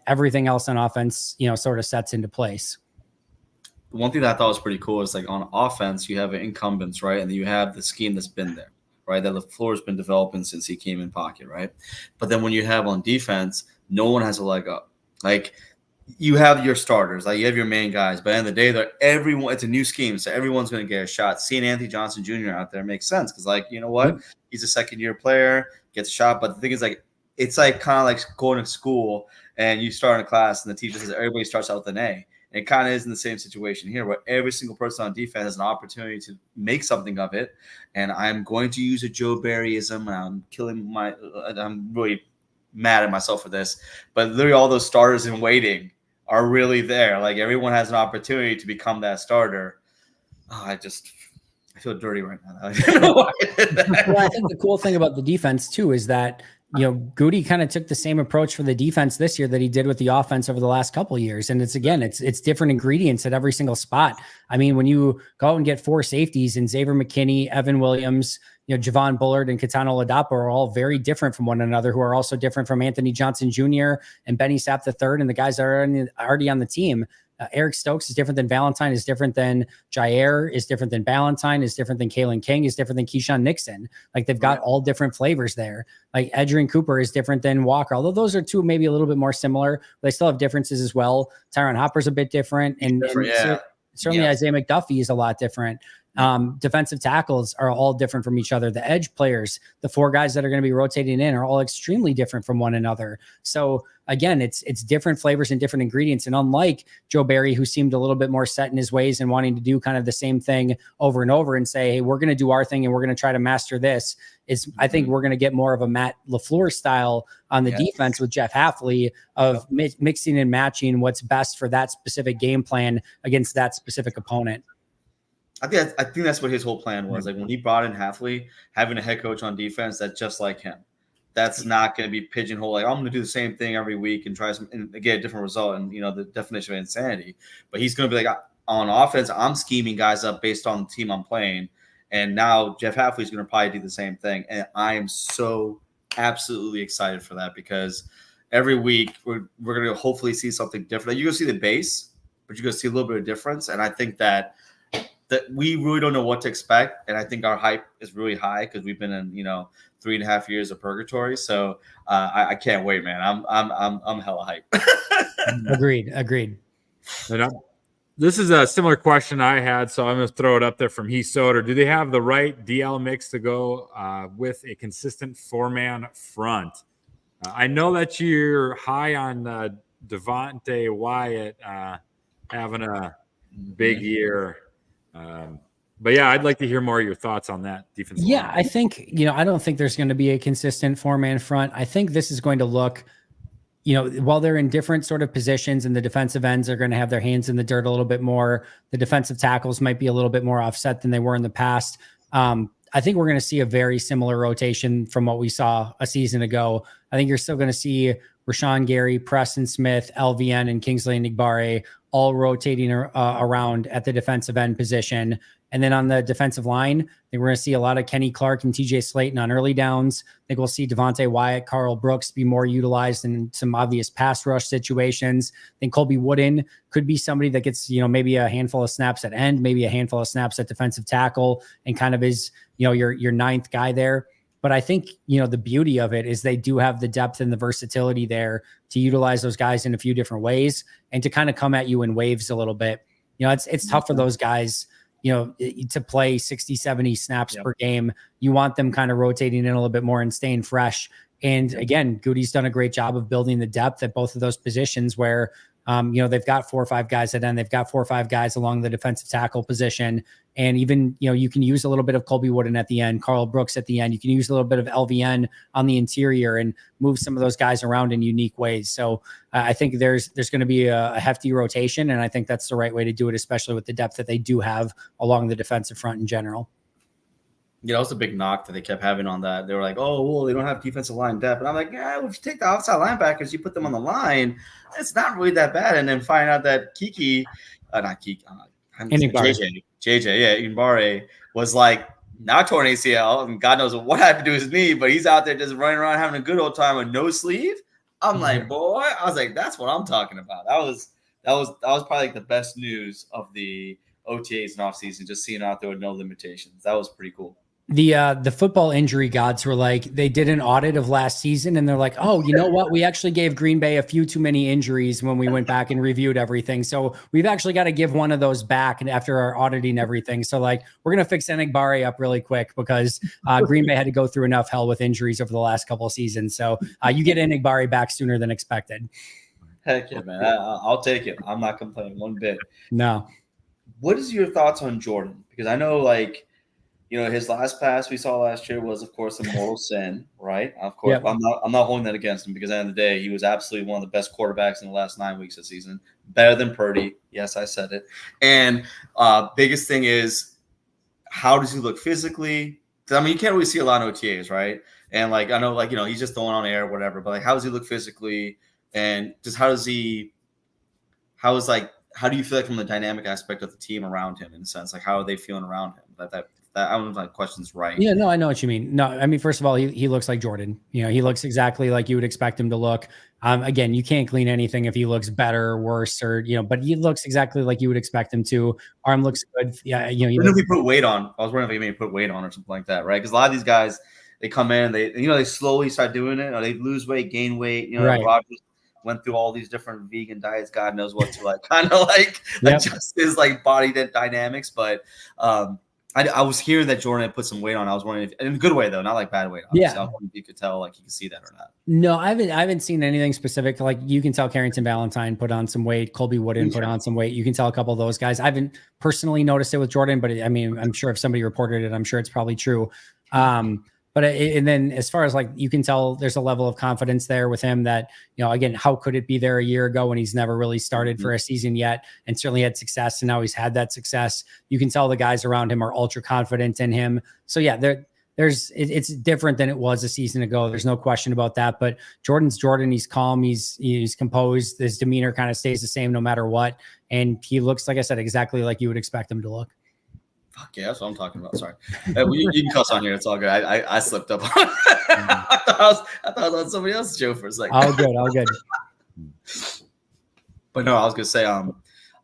everything else on offense, sort of sets into place. One thing that I thought was pretty cool is, like, on offense, you have incumbents, right? And you have the scheme that's been there, right? That LaFleur's been developing since he came in pocket, right? But then when you have on defense, no one has a leg up. Like, you have your starters, like you have your main guys, but at the end of the day, it's a new scheme, so everyone's going to get a shot. Seeing Anthony Johnson Jr. out there makes sense because, like, you know what? He's a second-year player, gets a shot, but the thing is, like, it's like kind of like going to school and you start in a class and the teacher says everybody starts out with an A. And it kind of is in the same situation here where every single person on defense has an opportunity to make something of it. And I'm going to use a Joe Barryism. I'm really mad at myself for this, but literally all those starters in waiting are really there. Like, everyone has an opportunity to become that starter. I feel dirty right now. Well, I think the cool thing about the defense too is that Goody kind of took the same approach for the defense this year that he did with the offense over the last couple of years. And it's different ingredients at every single spot. I mean, when you go out and get 4 safeties and Xavier McKinney, Evan Williams, Javon Bullard and Katano Ladapo are all very different from one another, who are also different from Anthony Johnson Jr. and Benny Sapp III and the guys that are already on the team. Eric Stokes is different than Valentine, is different than Jair, is different than Ballantyne, is different than Kalen King, is different than Keyshawn Nixon. Like they've got all different flavors there. Like Edgerrin Cooper is different than Walker, although those are two maybe a little bit more similar, but they still have differences as well. Tyron Hopper's a bit different. Certainly Isaiah McDuffie is a lot different. Defensive tackles are all different from each other. The edge players, the 4 guys that are going to be rotating in, are all extremely different from one another. So again, it's different flavors and different ingredients. And unlike Joe Barry, who seemed a little bit more set in his ways and wanting to do kind of the same thing over and over and say, hey, we're going to do our thing and we're going to try to master this, I think we're going to get more of a Matt LaFleur style on the defense with Jeff Hafley of mixing and matching what's best for that specific game plan against that specific opponent. I think that's what his whole plan was. Like when he brought in Hafley, having a head coach on defense that's just like him. That's not going to be pigeonholed. Like I'm going to do the same thing every week and try and get a different result. And the definition of insanity. But he's going to be like, on offense, I'm scheming guys up based on the team I'm playing. And now Jeff Hafley's going to probably do the same thing. And I am so absolutely excited for that, because every week we're going to hopefully see something different. You're going to see the base, but you're going to see a little bit of difference. And I think that we really don't know what to expect. And I think our hype is really high because we've been in, 3.5 years of purgatory. So I can't wait, man. I'm hella hype. Agreed. And this is a similar question I had, so I'm going to throw it up there from Heath Soder. Do they have the right DL mix to go with a consistent 4-man front? I know that you're high on Devontae Wyatt having a big year. But yeah, I'd like to hear more of your thoughts on that defense. Yeah, I think, I don't think there's going to be a consistent 4-man front. I think this is going to look, while they're in different sort of positions and the defensive ends are going to have their hands in the dirt a little bit more, the defensive tackles might be a little bit more offset than they were in the past. I think we're going to see a very similar rotation from what we saw a season ago. I think you're still going to see Rashawn Gary, Preston Smith, LVN, and Kingsley Enagbare all rotating around at the defensive end position. And then on the defensive line, I think we're going to see a lot of Kenny Clark and TJ Slayton on early downs. I think we'll see Devontae Wyatt, Carl Brooks be more utilized in some obvious pass rush situations. I think Colby Wooden could be somebody that gets, maybe a handful of snaps at end, maybe a handful of snaps at defensive tackle, and kind of is, your ninth guy there. But I think, the beauty of it is they do have the depth and the versatility there to utilize those guys in a few different ways and to kind of come at you in waves a little bit. It's tough for those guys, to play 60, 70 snaps per game. You want them kind of rotating in a little bit more and staying fresh. And again, Goody's done a great job of building the depth at both of those positions where, they've got 4 or 5 guys at end. They've got 4 or 5 guys along the defensive tackle position. And even, you can use a little bit of Colby Wooden at the end, Carl Brooks at the end. You can use a little bit of LVN on the interior and move some of those guys around in unique ways. So I think there's going to be a hefty rotation. And I think that's the right way to do it, especially with the depth that they do have along the defensive front in general. That was a big knock that they kept having on that. They were like, oh, well, they don't have defensive line depth. And I'm like, yeah, well, if you take the outside linebackers, you put them on the line, it's not really that bad. And then find out that JJ, Enagbare was like not torn ACL, and God knows what happened to his knee, but he's out there just running around having a good old time with no sleeve. I'm like, boy, I was like, that's what I'm talking about. That was probably like the best news of the OTAs and offseason, just seeing out there with no limitations. That was pretty cool. The football injury gods were like, they did an audit of last season and they're like, oh, you know what? We actually gave Green Bay a few too many injuries when we went back and reviewed everything. So we've actually got to give one of those back and after our auditing everything. So like, we're going to fix Enagbare up really quick because Green Bay had to go through enough hell with injuries over the last couple of seasons. So you get Enagbare back sooner than expected. Heck yeah, man. I'll take it. I'm not complaining one bit. No. What is your thoughts on Jordan? Because I know his last pass we saw last year was, of course, a mortal sin, right? Of course, yep. I'm not holding that against him because at the end of the day, he was absolutely one of the best quarterbacks in the last 9 weeks of the season. Better than Purdy. Yes, I said it. And biggest thing is, how does he look physically? I mean, you can't really see a lot of OTAs, right? And like, I know, like, you know, he's just throwing on air or whatever, but like, how does he look physically? And just how do you feel like from the dynamic aspect of the team around him, in a sense, like how are they feeling around him? That I don't know if my question's right. Yeah, no, I know what you mean. No, I mean, first of all, he looks like Jordan. You know, he looks exactly like you would expect him to look. Again, you can't clean anything if he looks better or worse, or, you know, but he looks exactly like you would expect him to. Arm looks good. Yeah, you know, If he put weight on, I was wondering if he maybe put weight on or something like that, right? Because a lot of these guys, they come in, they slowly start doing it, or they lose weight, gain weight. You know, right. Rogers went through all these different vegan diets. God knows what to like, kind of like adjust his like body dynamics. But I was hearing that Jordan had put some weight on. I was wondering if, in a good way though, not like bad weight. Obviously. I was wondering if you could tell, like you could see that or not. No, I haven't seen anything specific. Like you can tell Carrington Valentine put on some weight, Colby Wooden put on some weight. You can tell a couple of those guys. I haven't personally noticed it with Jordan, but I mean, I'm sure if somebody reported it, I'm sure it's probably true. And then as far as like, you can tell there's a level of confidence there with him that, you know, again, how could it be there a year ago when he's never really started for a season yet and certainly had success. And now he's had that success. You can tell the guys around him are ultra confident in him. So yeah, it's different than it was a season ago. There's no question about that, but Jordan's Jordan. He's calm. He's composed. His demeanor kind of stays the same no matter what. And he looks, like I said, exactly like you would expect him to look. Fuck yeah, that's what I'm talking about. Sorry, you can cuss on here. It's all good. I slipped up. I thought I was on somebody else's show for a second. All good. But no, I was gonna say, I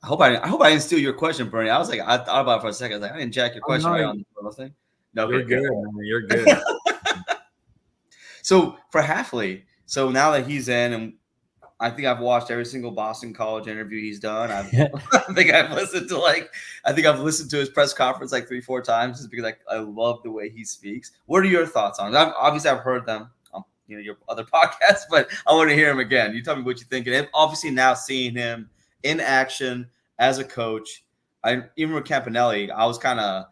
hope I didn't steal your question, Bernie. I was like, I thought about it for a second. I was like, I didn't jack your question right on the thing. No, you're good. You're good. So for Hafley, so now that he's in, and I think I've watched every single Boston College interview he's done. I think I've listened to his press conference like 3-4 times just because I love the way he speaks. What are your thoughts on it? Obviously, I've heard them on your other podcasts, but I want to hear him again. You tell me what you think. And obviously now seeing him in action as a coach, even with Campanelli, I was kind of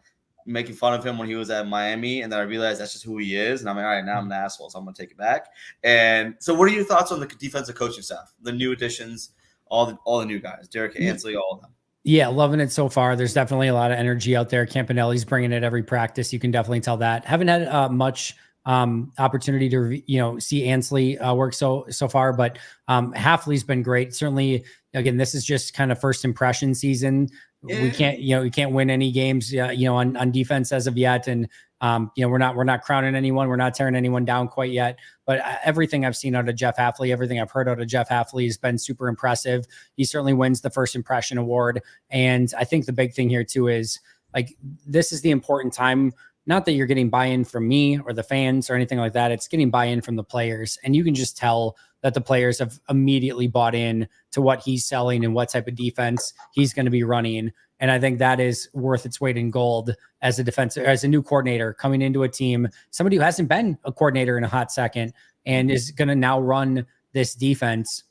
making fun of him when he was at Miami, and then I realized that's just who he is. And I'm like, all right, now I'm an asshole, so I'm gonna take it back. And so, what are your thoughts on the defensive coaching staff, the new additions, all the new guys, Derek Ansley, all of them? Yeah, loving it so far. There's definitely a lot of energy out there. Campanelli's bringing it every practice. You can definitely tell that. Haven't had much opportunity to see Ansley work so far, but Hafley's been great. Certainly, again, this is just kind of first impression season. Yeah. We can't win any games, on defense as of yet. And, we're not crowning anyone. We're not tearing anyone down quite yet, but everything I've seen out of Jeff Hafley, everything I've heard out of Jeff Hafley has been super impressive. He certainly wins the first impression award. And I think the big thing here too is like, this is the important time. Not that you're getting buy-in from me or the fans or anything like that. It's getting buy-in from the players. And you can just tell that the players have immediately bought in to what he's selling and what type of defense he's going to be running. And I think that is worth its weight in gold as a new coordinator coming into a team, somebody who hasn't been a coordinator in a hot second and is going to now run this defense.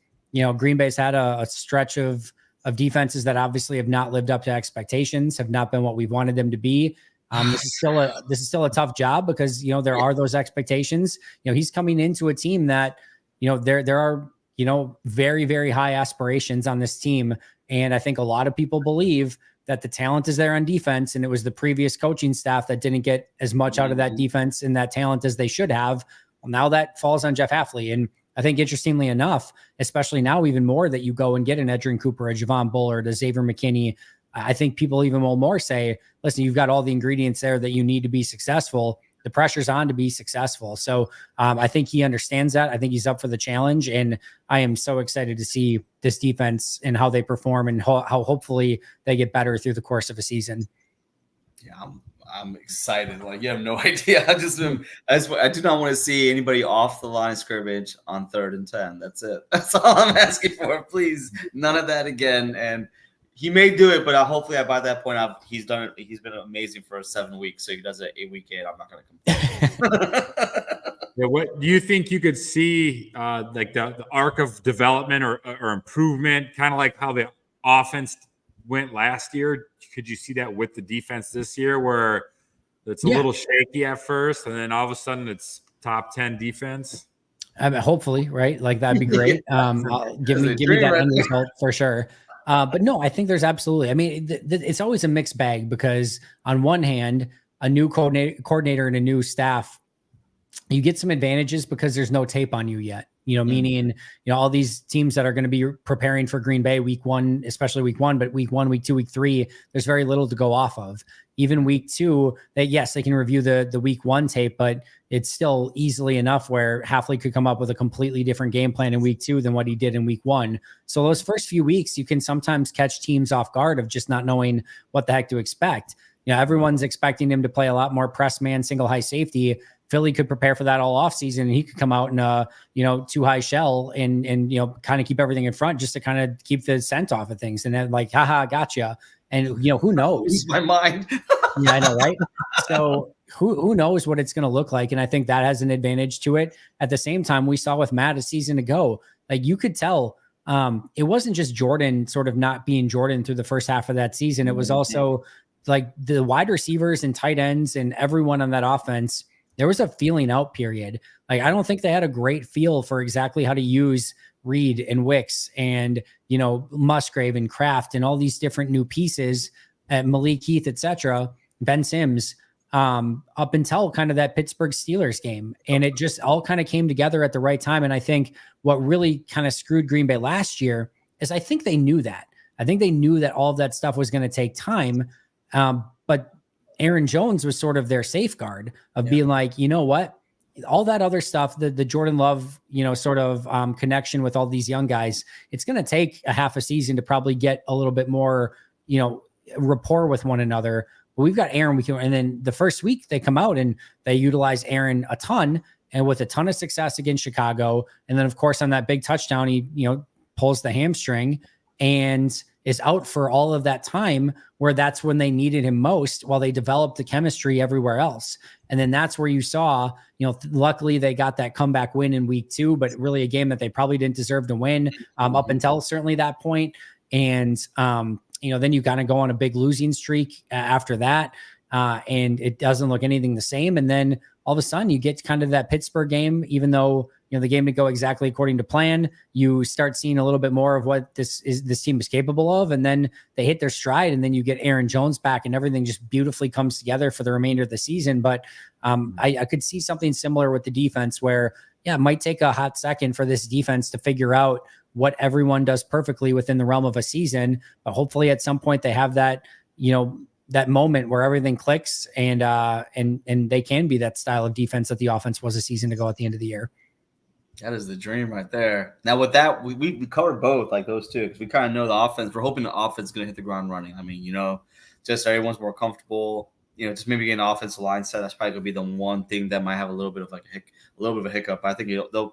Green Bay's had a stretch of defenses that obviously have not lived up to expectations, have not been what we wanted them to be. This is still a tough job because, there are those expectations. He's coming into a team that, there are, very, very high aspirations on this team. And I think a lot of people believe that the talent is there on defense. And it was the previous coaching staff that didn't get as much out of that defense and that talent as they should have. Well, now that falls on Jeff Hafley. And I think interestingly enough, especially now even more that you go and get an Edgerrin Cooper, a Javon Bullard, a Xavier McKinney, I think people even will more say, listen, you've got all the ingredients there that you need to be successful. The pressure's on to be successful. So I think he understands that. I think he's up for the challenge. And I am so excited to see this defense and how they perform and how hopefully they get better through the course of a season. Yeah, I'm excited. Like, you have no idea. I do not want to see anybody off the line of scrimmage on 3rd and 10. That's it. That's all I'm asking for. Please, none of that again. And he may do it, but hopefully by that point he's done it. He's been amazing for 7 weeks. So he does it 8 week 8. I'm not going to complain. Yeah, what do you think you could see like the arc of development or improvement, kind of like how the offense went last year? Could you see that with the defense this year where it's a little shaky at first and then all of a sudden it's top 10 defense? I mean, hopefully, right? Like that'd be great. Give me that end result for sure. But no, I think there's absolutely, I mean, it's always a mixed bag because on one hand, a new coordinator and a new staff you get some advantages because there's no tape on you yet, meaning, all these teams that are going to be preparing for Green Bay week 1, especially week 1, but week 1, week 2, week 3, there's very little to go off of. Even week 2, yes, they can review the week 1 tape, but it's still easily enough where Halfley could come up with a completely different game plan in week 2 than what he did in week 1. So those first few weeks, you can sometimes catch teams off guard of just not knowing what the heck to expect. Everyone's expecting him to play a lot more press man, single high safety. Philly could prepare for that all offseason, and he could come out in a, 2 high shell and kind of keep everything in front just to kind of keep the scent off of things. And then like, haha, gotcha. And, who knows? My mind. Yeah, I know, right? So who knows what it's going to look like? And I think that has an advantage to it. At the same time, we saw with Matt a season ago, like you could tell it wasn't just Jordan sort of not being Jordan through the first half of that season. It was also like the wide receivers and tight ends and everyone on that offense. There was a feeling out period. Like, I don't think they had a great feel for exactly how to use Reed and Wicks and, Musgrave and Kraft and all these different new pieces at Malik Heath, etc., Ben Sims, up until kind of that Pittsburgh Steelers game. And it just all kind of came together at the right time. And I think what really kind of screwed Green Bay last year is I think they knew that. I think they knew that all of that stuff was going to take time. But Aaron Jones was sort of their safeguard of being like, you know what, all that other stuff, the Jordan Love, sort of connection with all these young guys, it's going to take a half a season to probably get a little bit more, rapport with one another. But we've got Aaron. And then the first week they come out and they utilize Aaron a ton and with a ton of success against Chicago. And then of course on that big touchdown, he, pulls the hamstring and is out for all of that time where that's when they needed him most while they developed the chemistry everywhere else. And then that's where you saw, luckily they got that comeback win in week 2, but really a game that they probably didn't deserve to win up until certainly that point. And, then you kind of go on a big losing streak after that. And it doesn't look anything the same. And then all of a sudden you get kind of that Pittsburgh game, even though, the game didn't go exactly according to plan, you start seeing a little bit more of what this team is capable of. And then they hit their stride and then you get Aaron Jones back and everything just beautifully comes together for the remainder of the season. But I could see something similar with the defense where, it might take a hot second for this defense to figure out what everyone does perfectly within the realm of a season. But hopefully at some point they have that, that moment where everything clicks and they can be that style of defense that the offense was a season ago at the end of the year. That is the dream right there. Now with that, we covered both like those two because we kind of know the offense. We're hoping the offense is going to hit the ground running. I mean, just everyone's more comfortable. Just maybe getting an offensive line set. That's probably going to be the one thing that might have a little bit of a hiccup. I think they'll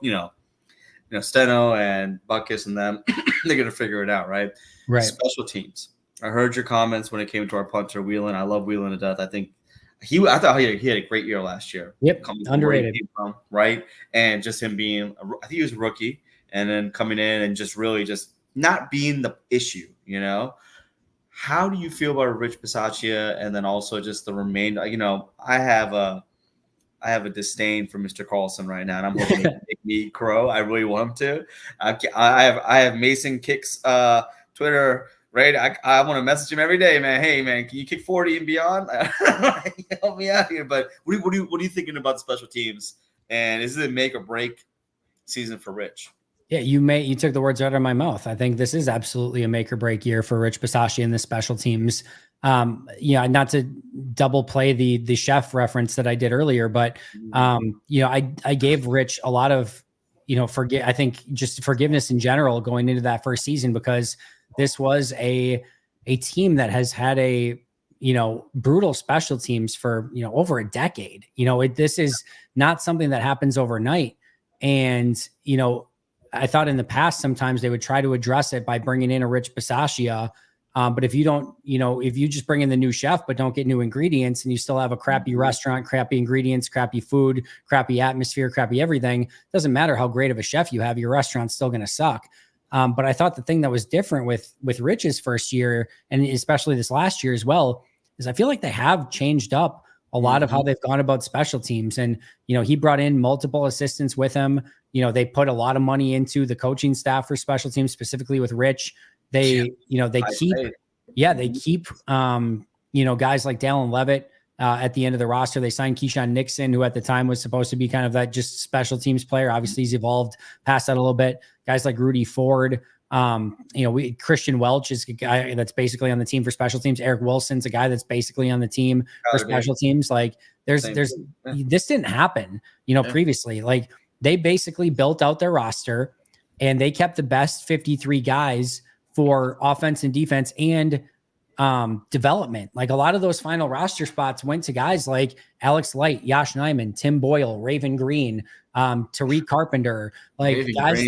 Steno and Butkus and them, they're going to figure it out, right? Right. Special teams. I heard your comments when it came to our punter Whelan. I love Whelan to death. I thought he had a great year last year. Yep, underrated. Right? And just him being, I think he was a rookie, and then coming in and just really just not being the issue, How do you feel about Rich Bisaccia and then also just the remainder? I have a disdain for Mr. Carlson right now, and I'm hoping to make me crow. I really want him to. I have Mason Kicks Twitter. Right, I want to message him every day, man. Hey, man, can you kick 40 and beyond? Help me out here. But what are you thinking about the special teams? And is it a make or break season for Rich? Yeah, you took the words out of my mouth. I think this is absolutely a make or break year for Rich Bisaccia and the special teams. Not to double play the chef reference that I did earlier, but I gave Rich a lot of I think just forgiveness in general going into that first season because this was a team that has had a, brutal special teams for, over a decade. This is not something that happens overnight. And, I thought in the past, sometimes they would try to address it by bringing in a Rich Bisaccia. But if you don't, if you just bring in the new chef, but don't get new ingredients and you still have a crappy restaurant, crappy ingredients, crappy food, crappy atmosphere, crappy everything, doesn't matter how great of a chef you have, your restaurant's still going to suck. But I thought the thing that was different with Rich's first year, and especially this last year as well, is I feel like they have changed up a lot of how they've gone about special teams. And, he brought in multiple assistants with him. They put a lot of money into the coaching staff for special teams, specifically with Rich. They keep guys like Dallin Levitt, at the end of the roster. They signed Keyshawn Nixon, who at the time was supposed to be kind of that just special teams player. Obviously, he's evolved past that a little bit. Guys like Rudy Ford, Christian Welch is a guy that's basically on the team for special teams. Eric Wilson's a guy that's basically on the team for special teams. Like this didn't happen, previously. Like they basically built out their roster and they kept the best 53 guys for offense and defense and development. Like a lot of those final roster spots went to guys like Alex Light, Yash Nyman, Tim Boyle, Raven Green, Tariq Carpenter, like guys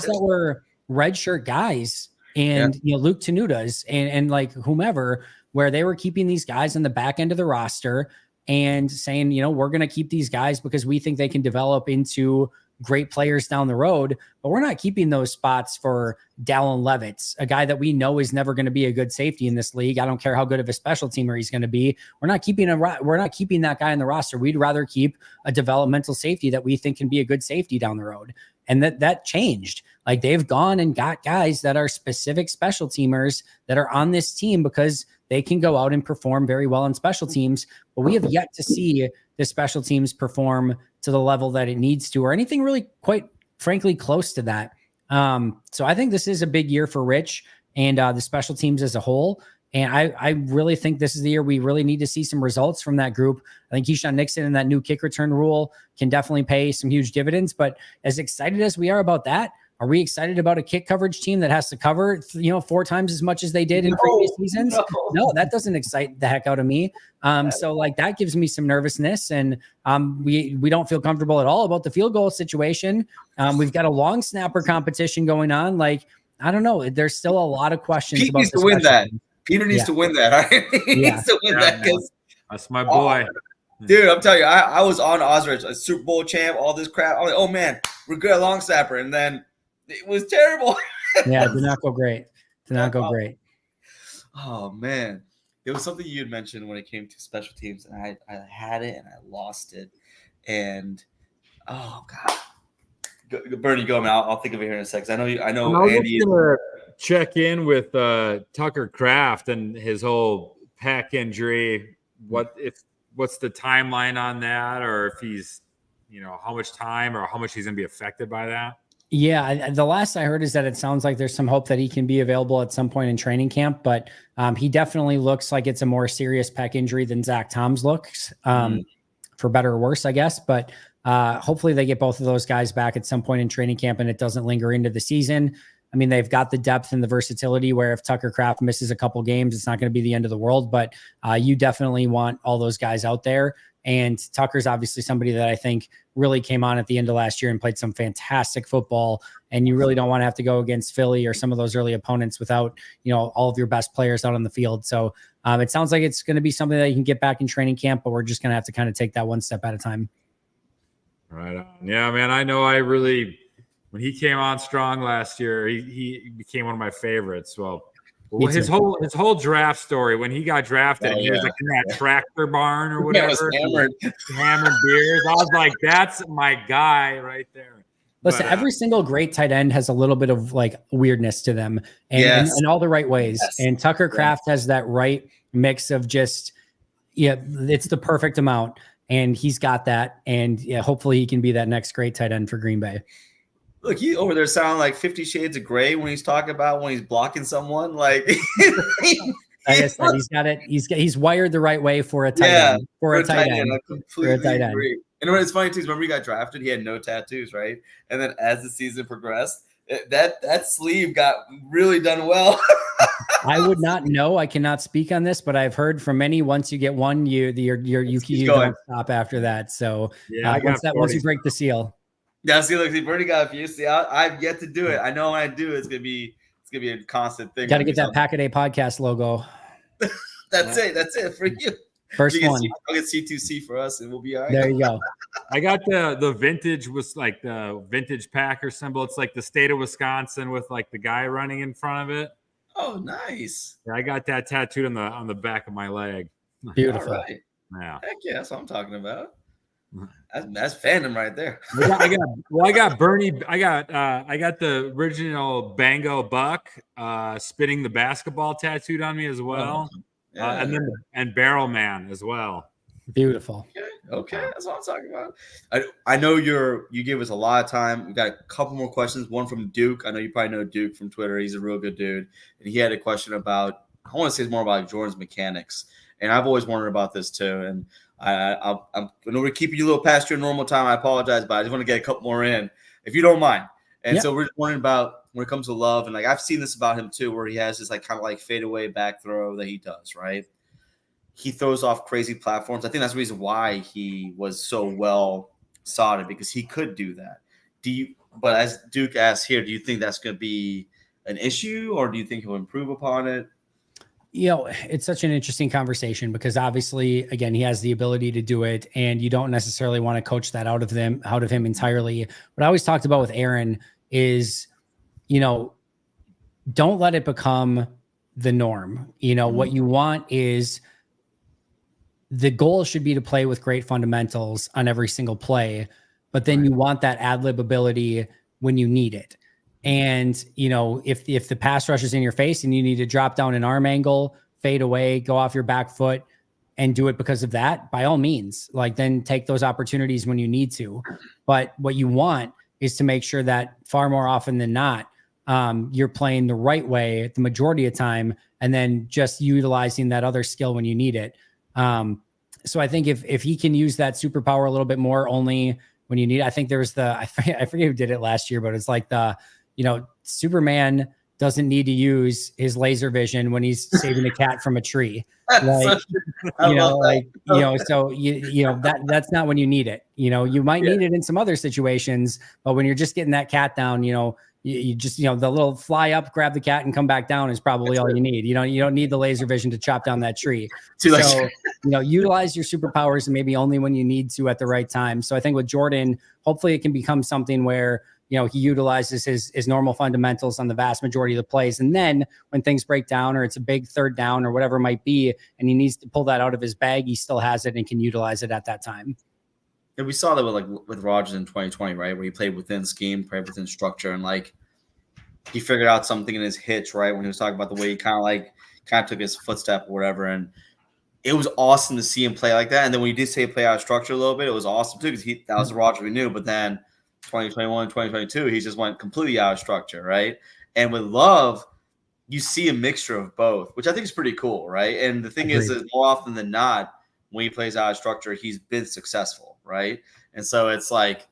that were redshirt guys, and Luke Tenutas and like whomever, where they were keeping these guys on the back end of the roster and saying, we're going to keep these guys because we think they can develop into great players down the road, but we're not keeping those spots for Dallin Levitz, a guy that we know is never going to be a good safety in this league. I don't care how good of a special teamer he's going to be. We're not keeping that guy in the roster. We'd rather keep a developmental safety that we think can be a good safety down the road. And that changed. Like they've gone and got guys that are specific special teamers that are on this team because they can go out and perform very well on special teams, but we have yet to see the special teams perform to the level that it needs to, or anything really quite frankly close to that. So I think this is a big year for Rich and the special teams as a whole. And I really think this is the year we really need to see some results from that group. I think Keyshawn Nixon and that new kick return rule can definitely pay some huge dividends. But as excited as we are about that, are we excited about a kick coverage team that has to cover, 4 times as much as they did in previous seasons? No, that doesn't excite the heck out of me. So like that gives me some nervousness, and we don't feel comfortable at all about the field goal situation. We've got a long snapper competition going on. Like, I don't know. There's still a lot of questions. Pete needs to win that. Peter needs to win that. Right? He needs to win that because that's my boy. Dude, I'm telling you, I was on Osrich, a Super Bowl champ, all this crap. I'm like, oh man, we're good at long snapper, and then it was terrible. Yeah, did not go great. Oh man, there was something you had mentioned when it came to special teams, and I had it and I lost it, and oh god, Bernie, go man. I'll think of it here in a second. I know. Andy. Check in with Tucker Kraft and his whole pec injury. What's the timeline on that, or if he's, how much time or how much he's going to be affected by that? Yeah, the last I heard is that it sounds like there's some hope that he can be available at some point in training camp, but he definitely looks like it's a more serious pec injury than Zach Tom's looks, for better or worse, I guess. But hopefully they get both of those guys back at some point in training camp and it doesn't linger into the season. I mean, they've got the depth and the versatility where if Tucker Kraft misses a couple games, it's not going to be the end of the world, but you definitely want all those guys out there. And Tucker's obviously somebody that I think really came on at the end of last year and played some fantastic football. And you really don't want to have to go against Philly or some of those early opponents without, all of your best players out on the field. So it sounds like it's going to be something that you can get back in training camp, but we're just going to have to kind of take that one step at a time. Right on. Yeah, man, I know when he came on strong last year, he became one of my favorites. Well, his whole draft story, when he got drafted, he was like in that tractor barn or whatever, hammered beers. I was like, that's my guy right there. Listen, every single great tight end has a little bit of like weirdness to them, and in all the right ways. Yes. And Tucker Kraft has that right mix of just, it's the perfect amount, and he's got that. And hopefully he can be that next great tight end for Green Bay. Look, he over there sounding like 50 Shades of Grey when he's talking about when he's blocking someone. Like, I guess that he's got it. He's wired the right way for a tight end. For a tight end. I completely agree. And it's funny too is when he got drafted, he had no tattoos, right? And then as the season progressed, that sleeve got really done well. I would not know. I cannot speak on this, but I've heard from many. Once you get one, you don't stop after that. So once you break the seal. Yeah, see, look, Bernie got a few. See, I've yet to do it. I know when I do, it's gonna be a constant thing. Got to get that Pack a Day podcast logo. That's it for you. First one. I'll get C2C for us, and we'll be all right. There you go. I got the vintage was like the vintage Packer symbol. It's like the state of Wisconsin with like the guy running in front of it. Oh, nice. Yeah, I got that tattooed on the back of my leg. Beautiful. All right. Yeah. Heck yeah, that's what I'm talking about. That's fandom right there. I got Bernie. I got the original Bango Buck spitting the basketball tattooed on me as well. Yeah. and Barrel Man as well. Beautiful. Okay, that's what I'm talking about. I know you gave us a lot of time. We got a couple more questions. One from Duke. I know you probably know Duke from Twitter. He's a real good dude, and he had a question about. I want to say it's more about Jordan's mechanics, and I've always wondered about this too. And I'm going to keep you a little past your normal time. I apologize, but I just want to get a couple more in, if you don't mind. And so we're just wondering about when it comes to love, and like I've seen this about him too, where he has this like kind of like fadeaway back throw that he does, right? He throws off crazy platforms. I think that's the reason why he was so well sought, because he could do that. But as Duke asked here, do you think that's going to be an issue, or do you think he'll improve upon it? You know, it's such an interesting conversation because obviously, again, he has the ability to do it, and you don't necessarily want to coach that out of him entirely. What I always talked about with Aaron is, you know, don't let it become the norm. You know, what you want is the goal should be to play with great fundamentals on every single play, but then you want that ad lib ability when you need it. And, you know, if the pass rush is in your face and you need to drop down an arm angle, fade away, go off your back foot and do it because of that, by all means, like then take those opportunities when you need to. But what you want is to make sure that far more often than not, you're playing the right way the majority of time, and then just utilizing that other skill when you need it. So I think if he can use that superpower a little bit more only when you need it, I think there was I forget who did it last year, but it's like Superman doesn't need to use his laser vision when he's saving a cat from a tree. Like, that's not when you need it. You know, you might need it in some other situations, but when you're just getting that cat down, you just, the little fly up, grab the cat and come back down is probably all you need. You don't need the laser vision to chop down that tree. So, utilize your superpowers and maybe only when you need to at the right time. So I think with Jordan, hopefully it can become something where, he utilizes his normal fundamentals on the vast majority of the plays. And then when things break down or it's a big third down or whatever it might be, and he needs to pull that out of his bag, he still has it and can utilize it at that time. And we saw that with Rodgers in 2020, right? Where he played within scheme, played within structure, and like he figured out something in his hitch, right? When he was talking about the way he kind of took his footstep or whatever. And it was awesome to see him play like that. And then when he did say play out of structure a little bit, it was awesome too, because that was the Rodgers we knew. But then 2021, 2022, he just went completely out of structure, right? And with Love, you see a mixture of both, which I think is pretty cool, right? And the thing is more often than not, when he plays out of structure, he's been successful, right? And so it's like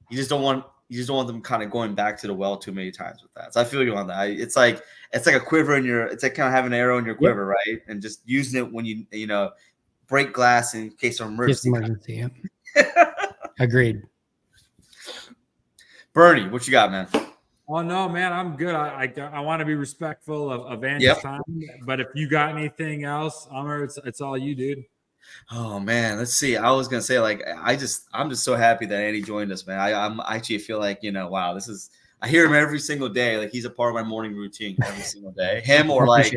you just don't want them kind of going back to the well too many times with that. So I feel you on that. It's like a quiver it's like kind of having an arrow in your quiver, right? And just using it when you break glass in case of emergency. Agreed. Bernie, what you got, man? Oh no, man, I'm good. I want to be respectful of Andy's time, but if you got anything else, Amar, it's all you, dude. Oh man, let's see. I was gonna say I'm just so happy that Andy joined us, man. I actually feel like wow, this is. I hear him every single day. Like he's a part of my morning routine every single day. Him or like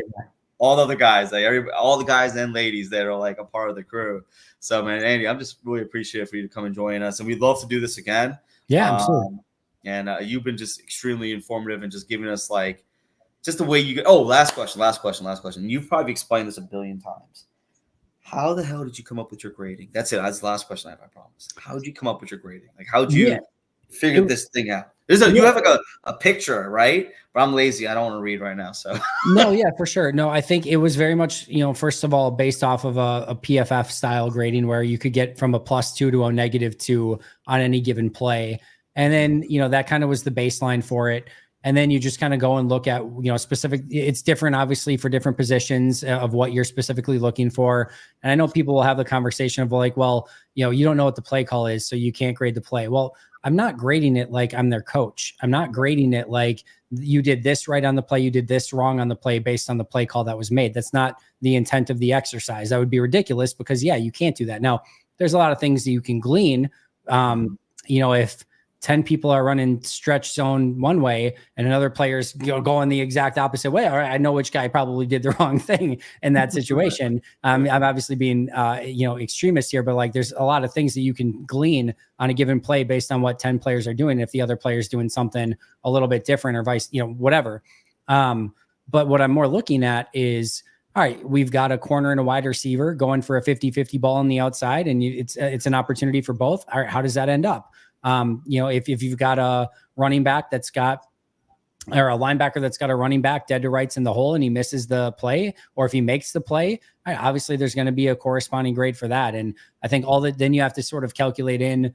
all the other guys, all the guys and ladies that are like a part of the crew. So man, Andy, I'm just really appreciative for you to come and join us, and we'd love to do this again. Yeah, absolutely. And you've been just extremely informative and just giving us like just the way you get. Oh, last question. You've probably explained this a billion times. How the hell did you come up with your grading? That's it. That's the last question I have, I promise. How did you come up with your grading? Like, how did you figure this thing out? You have like a picture, right? But I'm lazy. I don't want to read right now. So no, yeah, for sure. No, I think it was very much, first of all, based off of a PFF style grading where you could get from a +2 to a -2 on any given play. And then, that kind of was the baseline for it. And then you just kind of go and look at, specific, it's different, obviously, for different positions of what you're specifically looking for. And I know people will have the conversation of like, well, you don't know what the play call is, so you can't grade the play. Well, I'm not grading it like I'm their coach. I'm not grading it like you did this right on the play, you did this wrong on the play based on the play call that was made. That's not the intent of the exercise. That would be ridiculous because, you can't do that. Now, there's a lot of things that you can glean. If 10 people are running stretch zone one way and another player's going the exact opposite way, all right, I know which guy probably did the wrong thing in that situation. I'm obviously being, extremist here, but like there's a lot of things that you can glean on a given play based on what 10 players are doing. If the other player's doing something a little bit different or vice, whatever. But what I'm more looking at is all right, we've got a corner and a wide receiver going for a 50-50 ball on the outside, and it's an opportunity for both. All right, how does that end up? If you've got a running back that's got, or a linebacker that's got a running back dead to rights in the hole and he misses the play, or if he makes the play, obviously there's going to be a corresponding grade for that. And I think then you have to sort of calculate in,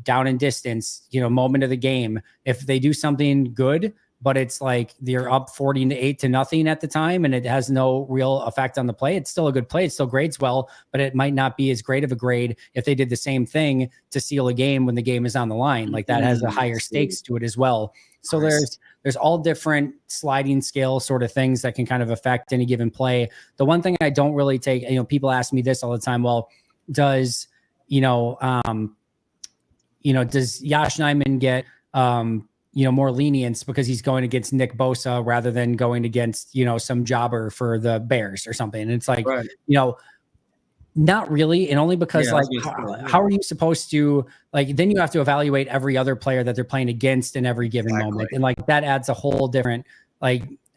down and distance, moment of the game. If they do something good, but it's like they're up 48-0 at the time and it has no real effect on the play, it's still a good play. It still grades well, but it might not be as great of a grade if they did the same thing to seal a game when the game is on the line. Like that has a higher stakes to it as well. So there's all different sliding scale sort of things that can kind of affect any given play. The one thing I don't really take, people ask me this all the time. Well, does Josh Nijman get, more lenience because he's going against Nick Bosa rather than going against, some jobber for the Bears or something. And it's like, Right. Not really. And only because how are you supposed to then you have to evaluate every other player that they're playing against in every given moment. And that adds a whole different,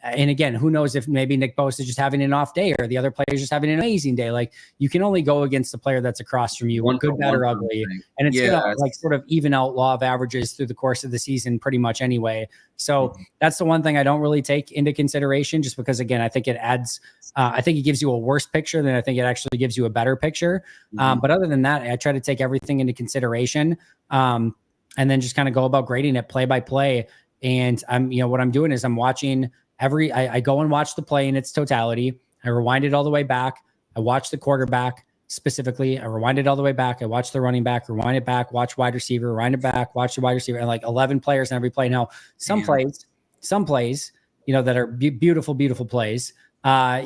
and again, who knows if maybe Nick Bosa is just having an off day or the other player is just having an amazing day. You can only go against the player that's across from you, good, bad, or ugly. And it's going to sort of even out law of averages through the course of the season pretty much anyway. So that's the one thing I don't really take into consideration, just because, again, I think it adds, I think it gives you a worse picture than I think it actually gives you a better picture. But other than that, I try to take everything into consideration and then just kind of go about grading it play by play. And what I'm doing is I'm watching I go and watch the play in its totality. I rewind it all the way back. I watch the quarterback specifically. I rewind it all the way back. I watch the running back, rewind it back, watch wide receiver, rewind it back, watch the wide receiver, and 11 players in every play. Now, some plays, that are beautiful, beautiful plays.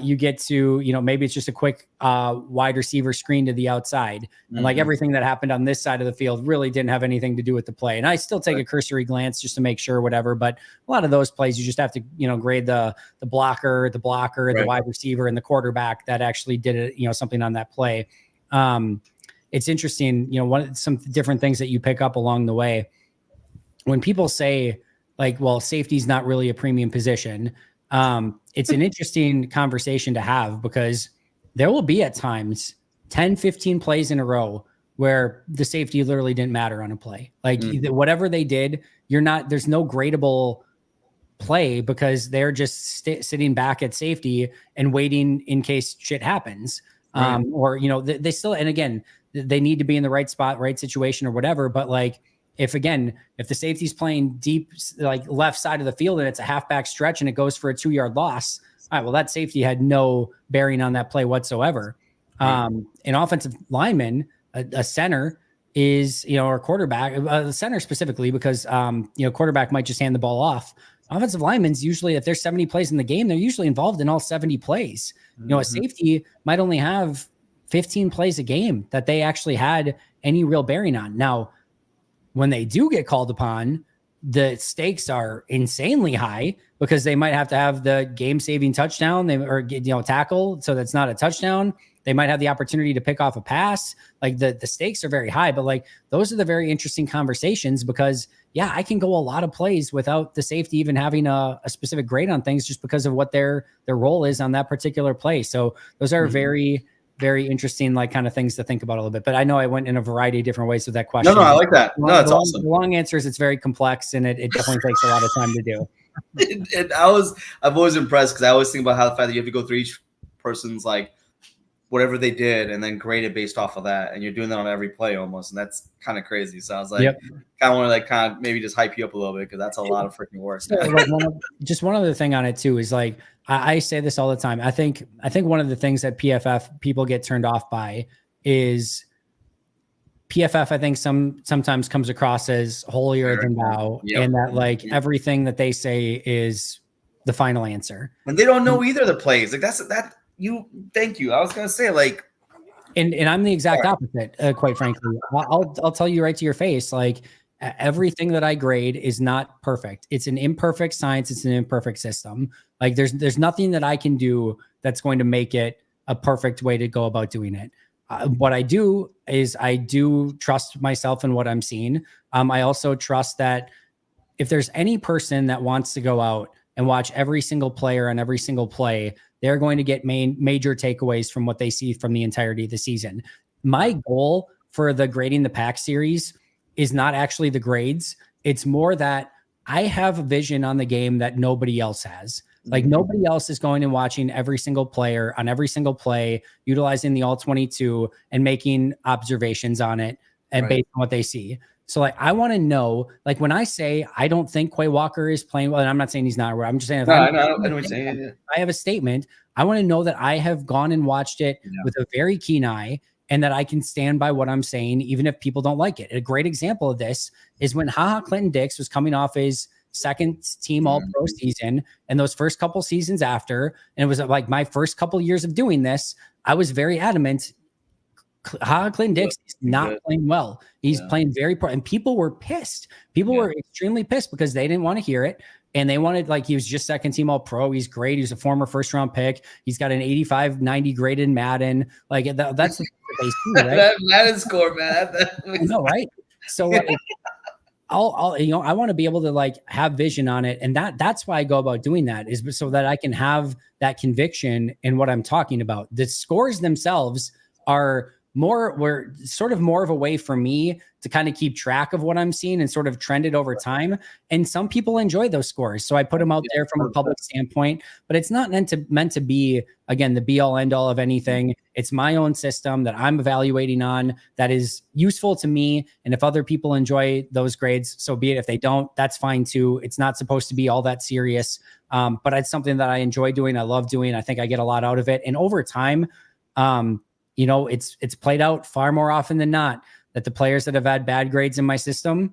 You get to, maybe it's just a quick wide receiver screen to the outside. And everything that happened on this side of the field really didn't have anything to do with the play. And I still take a cursory glance just to make sure, whatever. But a lot of those plays, you just have to, grade the blocker, the wide receiver, and the quarterback that actually did it, something on that play. It's interesting, some different things that you pick up along the way. When people say safety is not really a premium position, it's an interesting conversation to have, because there will be at times 10, 15 plays in a row where the safety literally didn't matter on a play. Whatever they did, there's no gradable play because they're just sitting back at safety and waiting in case shit happens. Right. Or, they still, and again, they need to be in the right spot, right situation or whatever. But if the safety's playing deep, left side of the field and it's a halfback stretch and it goes for a 2-yard loss, all right, well, that safety had no bearing on that play whatsoever. An offensive lineman, a center is, or a quarterback, a center specifically, because, quarterback might just hand the ball off. Offensive linemen's usually, if there's 70 plays in the game, they're usually involved in all 70 plays. A safety might only have 15 plays a game that they actually had any real bearing on. Now, when they do get called upon, the stakes are insanely high because they might have to have the game-saving touchdown tackle, so that's not a touchdown. They might have the opportunity to pick off a pass. The stakes are very high, but those are the very interesting conversations because, I can go a lot of plays without the safety even having a specific grade on things just because of what their role is on that particular play. So those are very, very interesting, kind of things to think about a little bit. But I know I went in a variety of different ways with that question. No, I like that. No, that's awesome. The long answer is it's very complex and it definitely takes a lot of time to do. And I've always impressed because I always think about how the fact that you have to go through each person's whatever they did and then grade it based off of that. And you're doing that on every play almost. And that's kind of crazy. So I was kind of want to maybe just hype you up a little bit because that's a lot of freaking work. So, just one other thing on it too is I say this all the time. I think one of the things that PFF people get turned off by is PFF, I think sometimes comes across as holier than thou, and that everything that they say is the final answer. And they don't know either the plays. Thank you. I was gonna say and I'm the exact opposite, quite frankly. I'll tell you right to your face, everything that I grade is not perfect. It's an imperfect science. It's an imperfect system. There's nothing that I can do that's going to make it a perfect way to go about doing it. What I do is I do trust myself in what I'm seeing. I also trust that if there's any person that wants to go out and watch every single player on every single play, they're going to get major takeaways from what they see from the entirety of the season. My goal for the Grading the Pack series is not actually the grades. It's more that I have a vision on the game that nobody else has. Like nobody else is going and watching every single player on every single play, utilizing the all 22 and making observations on it and based on what they see. So like, I want to know, like when I say, I don't think Quay Walker is playing well, and I'm not saying he's not, I'm just saying, if I know what you're saying. Yeah. I have a statement, I want to know that I have gone and watched it with a very keen eye and that I can stand by what I'm saying, even if people don't like it. A great example of this is when Clinton Dix was coming off his second team all-pro season, and those first couple seasons after, and it was like my first couple years of doing this, I was very adamant Clinton Dix is not playing well. He's playing very poor, and people were pissed. People were extremely pissed because they didn't want to hear it. And they wanted, like, he was just second team all pro. He's great. He's a former first round pick. He's got an 85, 90 graded in Madden. Like that's the they see, right? That Madden score, man. No, right? So like, I'll I want to be able to like have vision on it. And that's why I go about doing that, is so that I can have that conviction in what I'm talking about. The scores themselves were sort of more of a way for me to kind of keep track of what I'm seeing and sort of trend it over time. And some people enjoy those scores, so I put them out there from a public standpoint, but it's not meant to be, again, the be all end all of anything. It's my own system that I'm evaluating on that is useful to me. And if other people enjoy those grades, so be it. If they don't, that's fine too. It's not supposed to be all that serious. But it's something that I enjoy doing. I love doing. I think I get a lot out of it. And over time, it's played out far more often than not that the players that have had bad grades in my system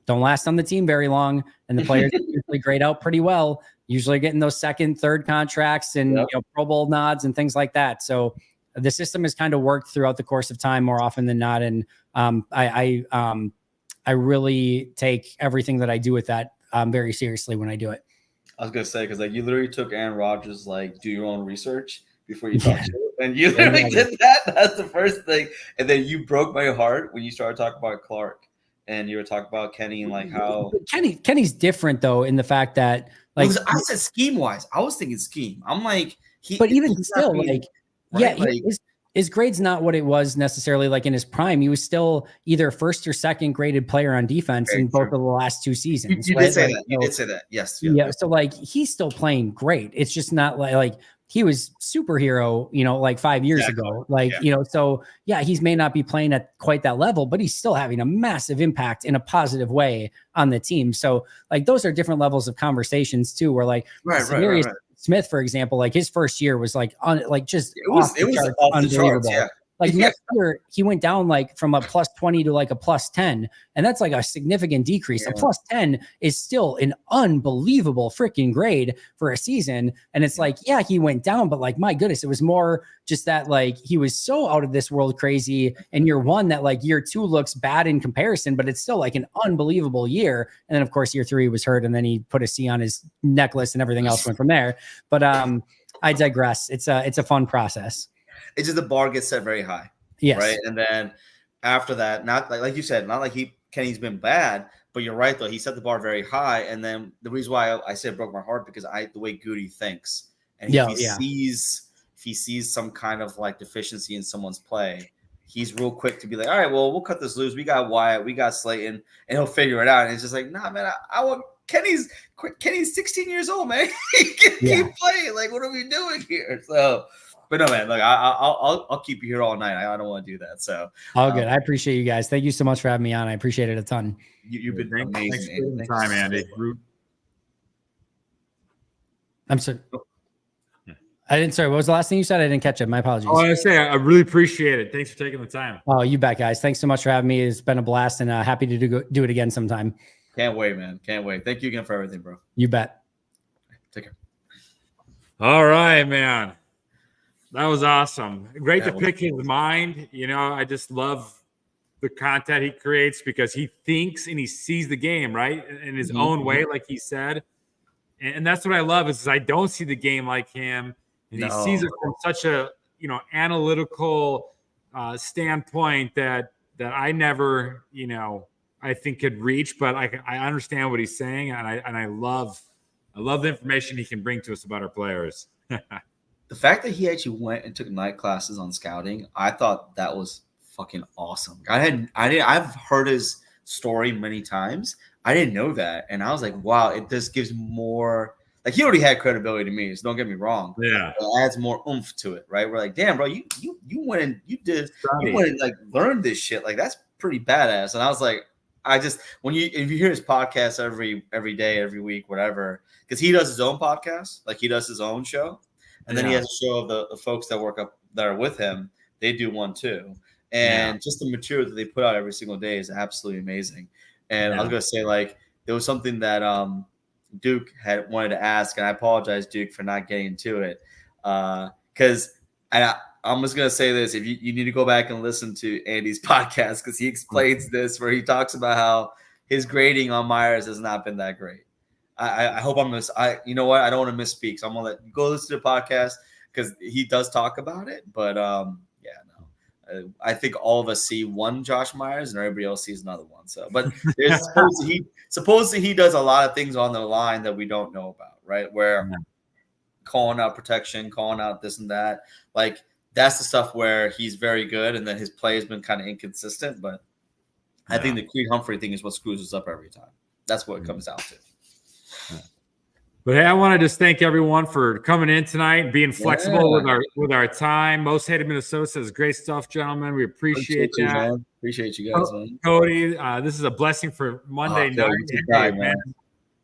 don't last on the team very long. And the players that usually grade out pretty well, usually getting those second, third contracts and Pro Bowl nods and things like that. So the system has kind of worked throughout the course of time more often than not. And I really take everything that I do with that very seriously when I do it. I was gonna say, because like you literally took Aaron Rodgers, like, do your own research before you talk to him. And you literally did that. That's the first thing. And then you broke my heart when you started talking about Clark and you were talking about Kenny and like how Kenny's different though, in the fact that like I said scheme wise, I was thinking scheme. I'm like, but even still, like, right? Yeah, like, his grade's not what it was necessarily like in his prime. He was still either first or second graded player on defense in both of the last two seasons. You did say that. You did say that. Yes. Yeah. So like he's still playing great. It's just not like he was superhero, like 5 years ago. Like, so yeah, he may not be playing at quite that level, but he's still having a massive impact in a positive way on the team. So like those are different levels of conversations too, where like right. Smith, for example, like his first year was like just it was off the charts, yeah. Like next year, he went down like from a +20 to like a +10. And that's like a significant decrease. A +10 is still an unbelievable freaking grade for a season. And it's like, yeah, he went down, but like, my goodness, it was more just that like he was so out of this world crazy in year one that like year two looks bad in comparison, but it's still like an unbelievable year. And then of course, year three was hurt and then he put a C on his necklace and everything else went from there. But I digress. It's a fun process. It's just the bar gets set very high. Yes. Right. And then after that, not like you said, not like Kenny's been bad, but you're right though. He set the bar very high. And then the reason why I said it broke my heart because the way Goody thinks. And if he sees some kind of like deficiency in someone's play, he's real quick to be like, all right, well, we'll cut this loose. We got Wyatt, we got Slayton, and he'll figure it out. And it's just like, nah, man, I want Kenny's 16 years old, man. He can keep playing. Like, what are we doing here? So but no, man, like I'll keep you here all night. I don't want to do that. So all good. I appreciate you guys. Thank you so much for having me on. I appreciate it a ton. You've been amazing. Thanks for the time, Andy. I'm sorry. Sorry, what was the last thing you said? I didn't catch it. My apologies. Oh, I really appreciate it. Thanks for taking the time. Oh, you bet, guys. Thanks so much for having me. It's been a blast and happy to do it again sometime. Can't wait, man. Can't wait. Thank you again for everything, bro. You bet. Take care. All right, man. That was awesome. Great to pick his mind. I just love the content he creates because he thinks and he sees the game, right? In his own way, like he said. And that's what I love is I don't see the game like him. And he sees it from such a, analytical standpoint that I never, I think could reach, but I understand what he's saying. And I love I love the information he can bring to us about our players. The fact that he actually went and took night classes on scouting, I thought that was fucking awesome. I've heard his story many times. I didn't know that, and I was like, wow, it just gives more. Like, he already had credibility to me, so don't get me wrong. Yeah, it adds more oomph to it, right? We're like, damn, bro, you went and you went and like learned this shit. Like, that's pretty badass. And I was like, if you hear his podcast every day, every week, whatever, because he does his own podcast, like he does his own show. And then he has a show of the folks that work up that are with him. They do one too. And just the material that they put out every single day is absolutely amazing. And I was going to say, like, there was something that Duke had wanted to ask, and I apologize, Duke, for not getting into it. Because I'm just going to say this. If you need to go back and listen to Andy's podcast, because he explains this, where he talks about how his grading on Myers has not been that great. I hope you know what? I don't want to misspeak. So I'm going to let you go listen to the podcast, because he does talk about it. But I think all of us see one Josh Myers and everybody else sees another one. So, but supposedly he does a lot of things on the line that we don't know about, right? Where calling out protection, calling out this and that, like that's the stuff where he's very good, and then his play has been kind of inconsistent. But I think the Creed Humphrey thing is what screws us up every time. That's what it comes down to. But hey, I want to just thank everyone for coming in tonight, being flexible with our time. Most Hated Minnesota says great stuff, gentlemen. We appreciate that. You, man. Appreciate you guys, man. Cody, this is a blessing for Monday night. Hey, man.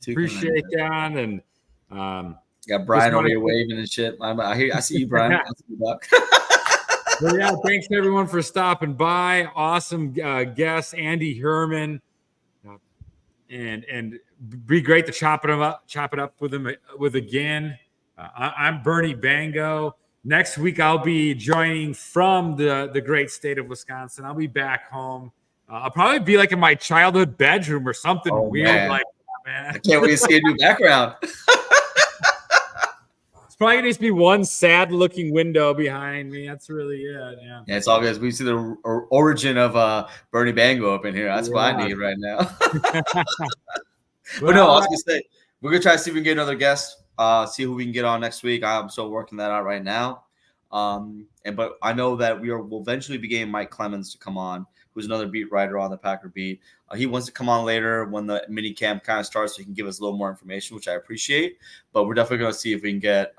Appreciate that. And got Brian over here waving and shit. I see you, Brian. I see you, Buck. Well, yeah, thanks everyone for stopping by. Awesome guest, Andy Herman. And be great to chop it up with him again. I'm Bernie Bango. Next week I'll be joining from the great state of Wisconsin. I'll be back home. I'll probably be like in my childhood bedroom or something weird like that, man. I can't wait to see a new background. It's probably gonna be one sad looking window behind me. That's really it. Yeah, it's all good. We see the origin of Bernie Bango up in here. That's what I need right now. But no, I was gonna say we're gonna try to see if we can get another guest. See who we can get on next week. I'm still working that out right now. But I know that we'll eventually be getting Mike Clemens to come on, who's another beat writer on the Packer beat. He wants to come on later when the mini camp kind of starts, so he can give us a little more information, which I appreciate. But we're definitely gonna see if we can get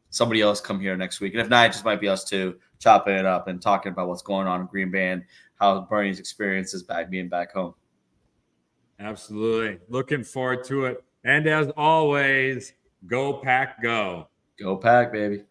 somebody else come here next week. And if not, it just might be us two chopping it up and talking about what's going on in Green Bay and how Bernie's experience is being back home. Absolutely. Looking forward to it. And as always, go Pack, go. Go Pack, baby.